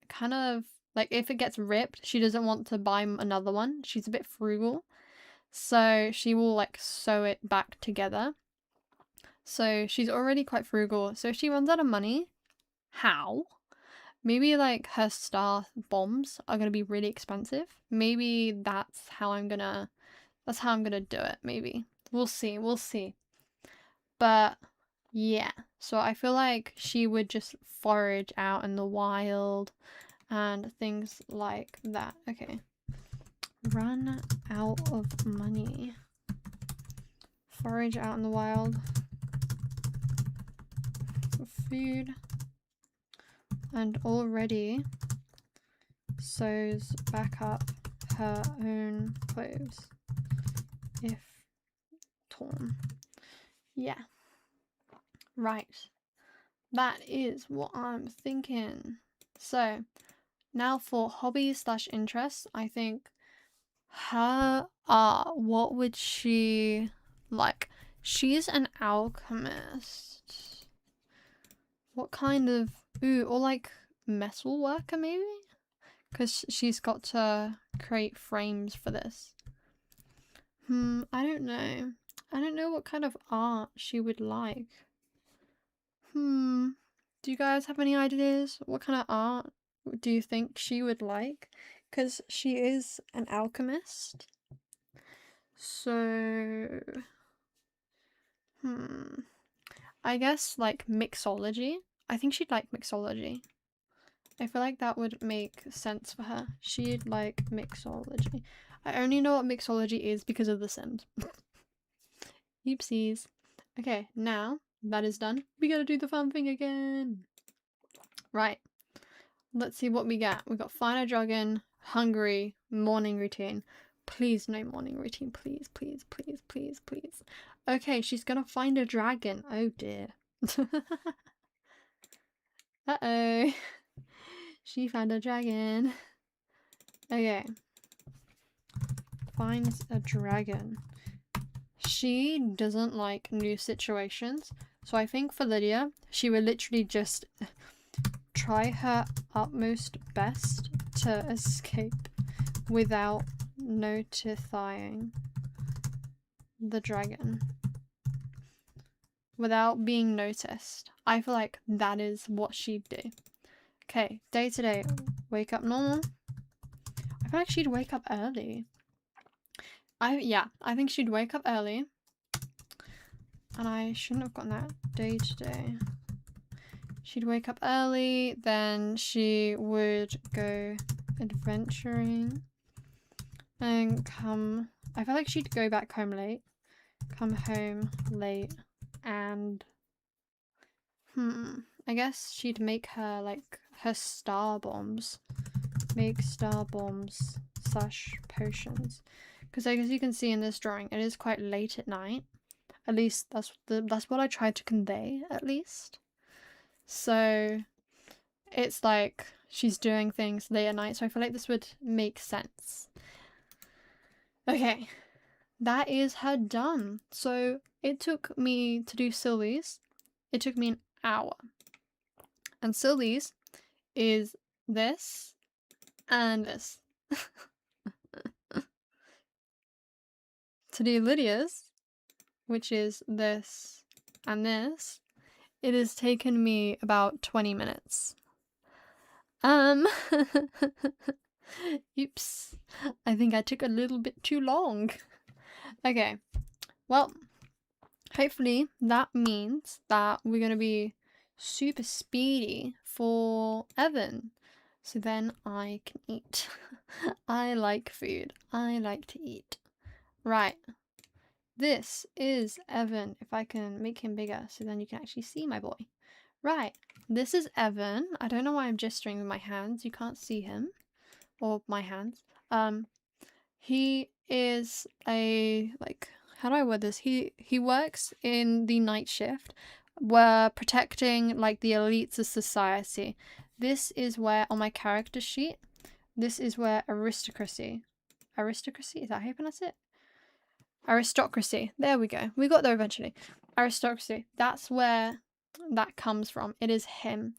kind of... Like, if it gets ripped, she doesn't want to buy another one. She's a bit frugal. So she will, like, sew it back together. So she's already quite frugal. So if she runs out of money, how? Maybe, like, her star bombs are gonna be really expensive. Maybe that's how I'm gonna do it, maybe. We'll see, we'll see. But, yeah. So I feel like she would just forage out in the wild and things like that. Okay. Run out of money. Forage out in the wild for food. And already sews back up her own clothes if torn. Yeah. Right. That is what I'm thinking. So, now for hobbies / interests, I think her what would she like? She's an alchemist. What kind of... Ooh, or like metal worker maybe? Because she's got to create frames for this. I don't know. I don't know what kind of art she would like. Do you guys have any ideas? What kind of art do you think she would like? Because she is an alchemist. So... I guess, like, mixology. I think she'd like mixology. I feel like that would make sense for her. She'd like mixology. I only know what mixology is because of The Sims. Oopsies. Okay, now that is done, we gotta do the fun thing again. Right. Let's see what we got. We got find a dragon, hungry, morning routine. Please, no morning routine. Please, please, please, please, please. Okay, she's gonna find a dragon. Oh dear. Uh-oh. She found a dragon. Okay. Finds a dragon. She doesn't like new situations. So I think for Lydia, she would literally just try her utmost best to escape without notifying the dragon. Without being noticed. I feel like that is what she'd do. Okay, day to day. Wake up normal. I feel like she'd wake up early. I think she'd wake up early. And I shouldn't have gotten that. Day to day. She'd wake up early, then she would go adventuring and come... I feel like she'd go back home late. Come home late and... I guess she'd make her, like, her star bombs. Make star bombs / potions. Because as you can see in this drawing, it is quite late at night. At least that's what I tried to convey, at least. So it's like she's doing things late at night, so I feel like this would make sense. Okay, that is her done. So it took me to do Silvie's. It took me an hour. And Silvie's is this and this. To do Lydia's, which is this and this, it has taken me about 20 minutes. Oops. I think I took a little bit too long. Okay. Well, hopefully that means that we're going to be super speedy for Evan. So then I can eat. I like food. I like to eat. Right. This is Evan. If I can make him bigger so then you can actually see my boy. Right. This is Evan. I don't know why I'm gesturing with my hands. You can't see him. Or my hands. He is a, like, how do I word this? He works in the night shift. We're protecting, like, the elites of society. This is where, on my character sheet, this is where aristocracy, is that how you pronounce it? Aristocracy, there we go. We got there eventually. Aristocracy, that's where that comes from. It is him.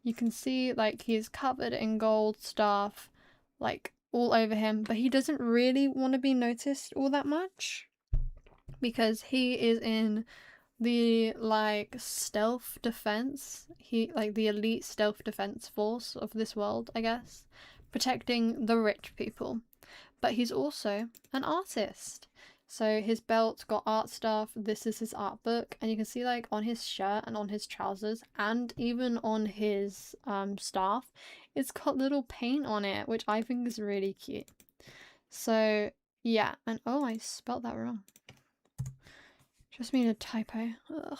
You can see, like, he's covered in gold stuff, like, all over him, but he doesn't really want to be noticed all that much because he is in the, like, stealth defense. Like, the elite stealth defense force of this world, I guess, protecting the rich people. But he's also an artist. So his belt's got art stuff. This is his art book. And you can see, like, on his shirt and on his trousers and even on his staff, it's got little paint on it, which I think is really cute. So, yeah. And, oh, I spelt that wrong. Just made a typo. Ugh.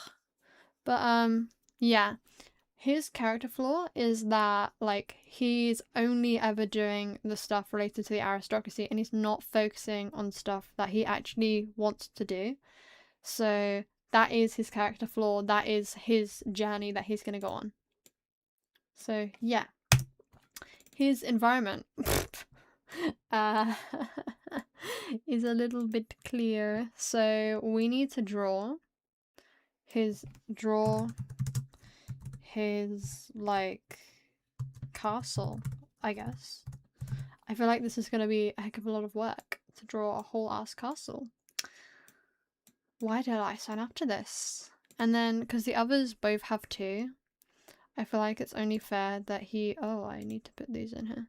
But, yeah. His character flaw is that, like, he's only ever doing the stuff related to the aristocracy and he's not focusing on stuff that he actually wants to do. So that is his character flaw. That is his journey that he's going to go on. So, yeah. His environment is a little bit clear. So we need to draw his, like, castle, I guess. I feel like this is going to be a heck of a lot of work to draw a whole ass castle. Why did I sign up to this? And then, because the others both have 2, I feel like it's only fair that he... Oh, I need to put these in here.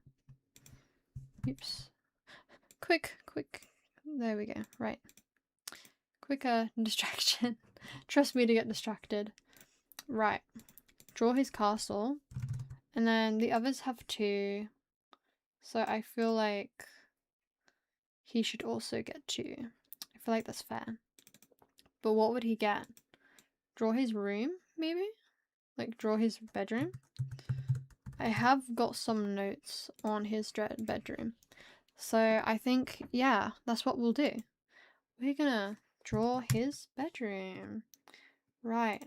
Oops. Quick. There we go. Right. Quicker distraction. Trust me to get distracted. Right. Draw his castle. And then the others have 2. So I feel like he should also get 2. I feel like that's fair. But what would he get? Draw his room, maybe? Like, draw his bedroom? I have got some notes on his bedroom. So I think, yeah, that's what we'll do. We're gonna draw his bedroom. Right,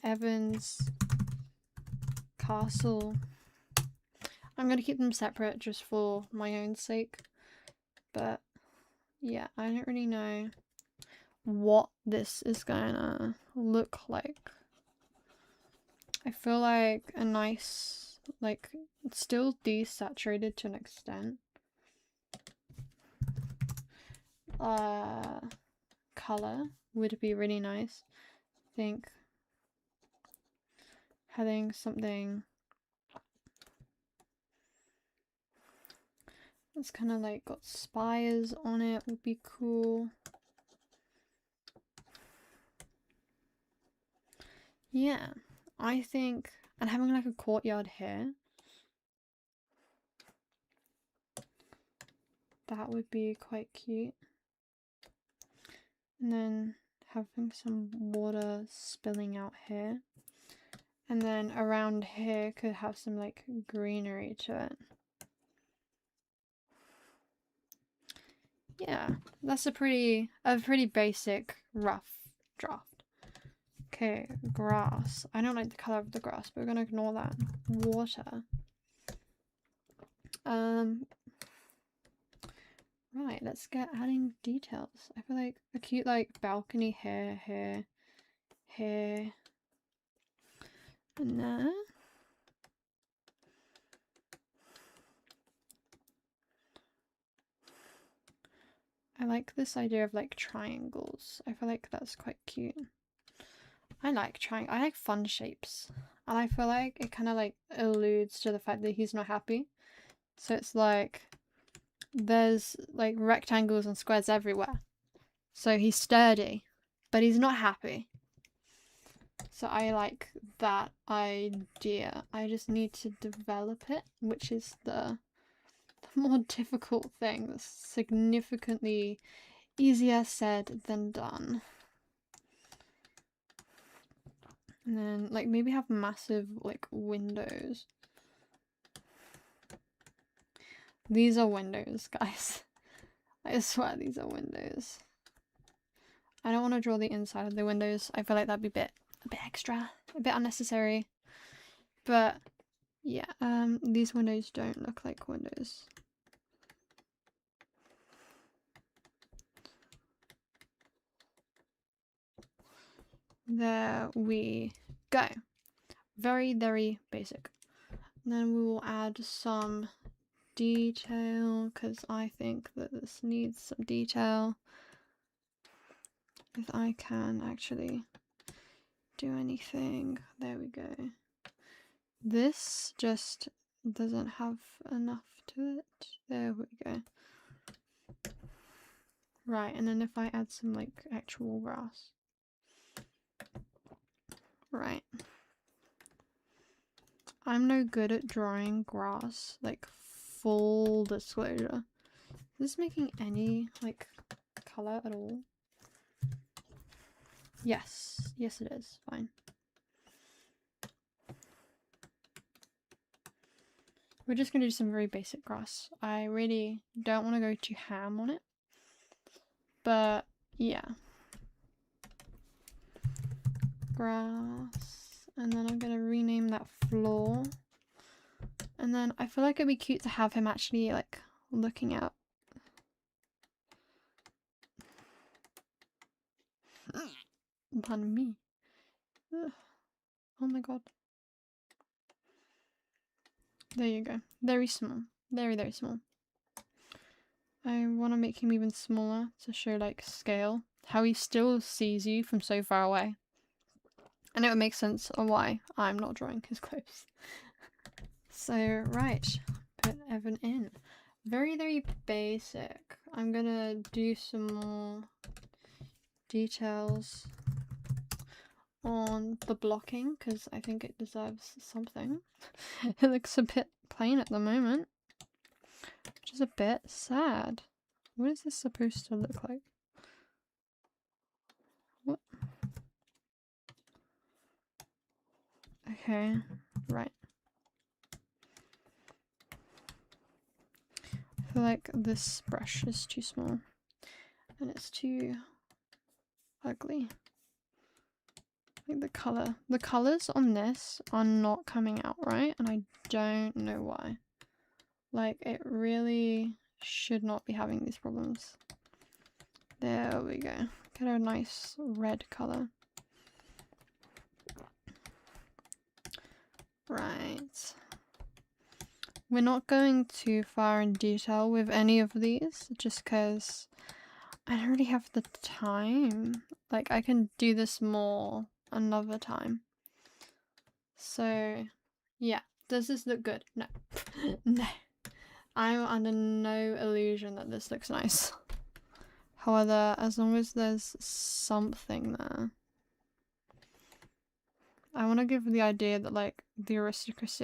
Evan's castle. I'm gonna keep them separate just for my own sake. But, yeah, I don't really know what this is gonna look like. I feel like a nice, like, it's still desaturated to an extent. Color would be really nice. I think having something that's kind of like got spires on it would be cool. Yeah, I think, and having like a courtyard here, that would be quite cute. And then having some water spilling out here. And then around here could have some like greenery to it. Yeah, that's a pretty basic rough draft. Okay, grass. I don't like the color of the grass, but we're gonna ignore that. Water. Right, let's get adding details. I feel like a cute like balcony here, here, and there. I like this idea of like triangles. I feel like that's quite cute. I like fun shapes. And I feel like it kind of like alludes to the fact that he's not happy. So it's like there's like rectangles and squares everywhere. So he's sturdy, but he's not happy. So I like that idea. I just need to develop it, which is the more difficult thing. That's significantly easier said than done. And then like maybe have massive like windows. These are windows, guys. I swear these are windows. I don't want to draw the inside of the windows. I feel like that'd be a bit extra, a bit unnecessary. But yeah, these windows don't look like windows. There we go. Very, very basic. And then we will add some detail because I think that this needs some detail. If I can actually do anything. There we go. This just doesn't have enough to it. There we go. Right, and then if I add some like actual grass. Right. I'm no good at drawing grass, like full disclosure. Is this making any like color at all? Yes, yes it is, fine. We're just gonna do some very basic grass. I really don't want to go too ham on it. But yeah. Grass. And then I'm gonna rename that floor. And then I feel like it'd be cute to have him actually like looking out. Pardon me. Ugh. Oh my god. There you go. Very small. Very, very small. I want to make him even smaller to show like scale. How he still sees you from so far away. And it would make sense of why I'm not drawing his clothes. So, right. Put Evan in. Very, very basic. I'm gonna do some more details on the blocking because I think it deserves something. It looks a bit plain at the moment, which is a bit sad. What is this supposed to look like? What? Okay, right. I feel like this brush is too small and it's too ugly. Like the colors on this are not coming out right, and I don't know why. Like it really should not be having these problems. There we go. Get a nice red color. Right. We're not going too far in detail with any of these, just because I don't really have the time. Like I can do this more another time. So yeah, does this look good? No. No. I'm under no illusion that this looks nice. However, as long as there's something there. I want to give the idea that like the aristocracy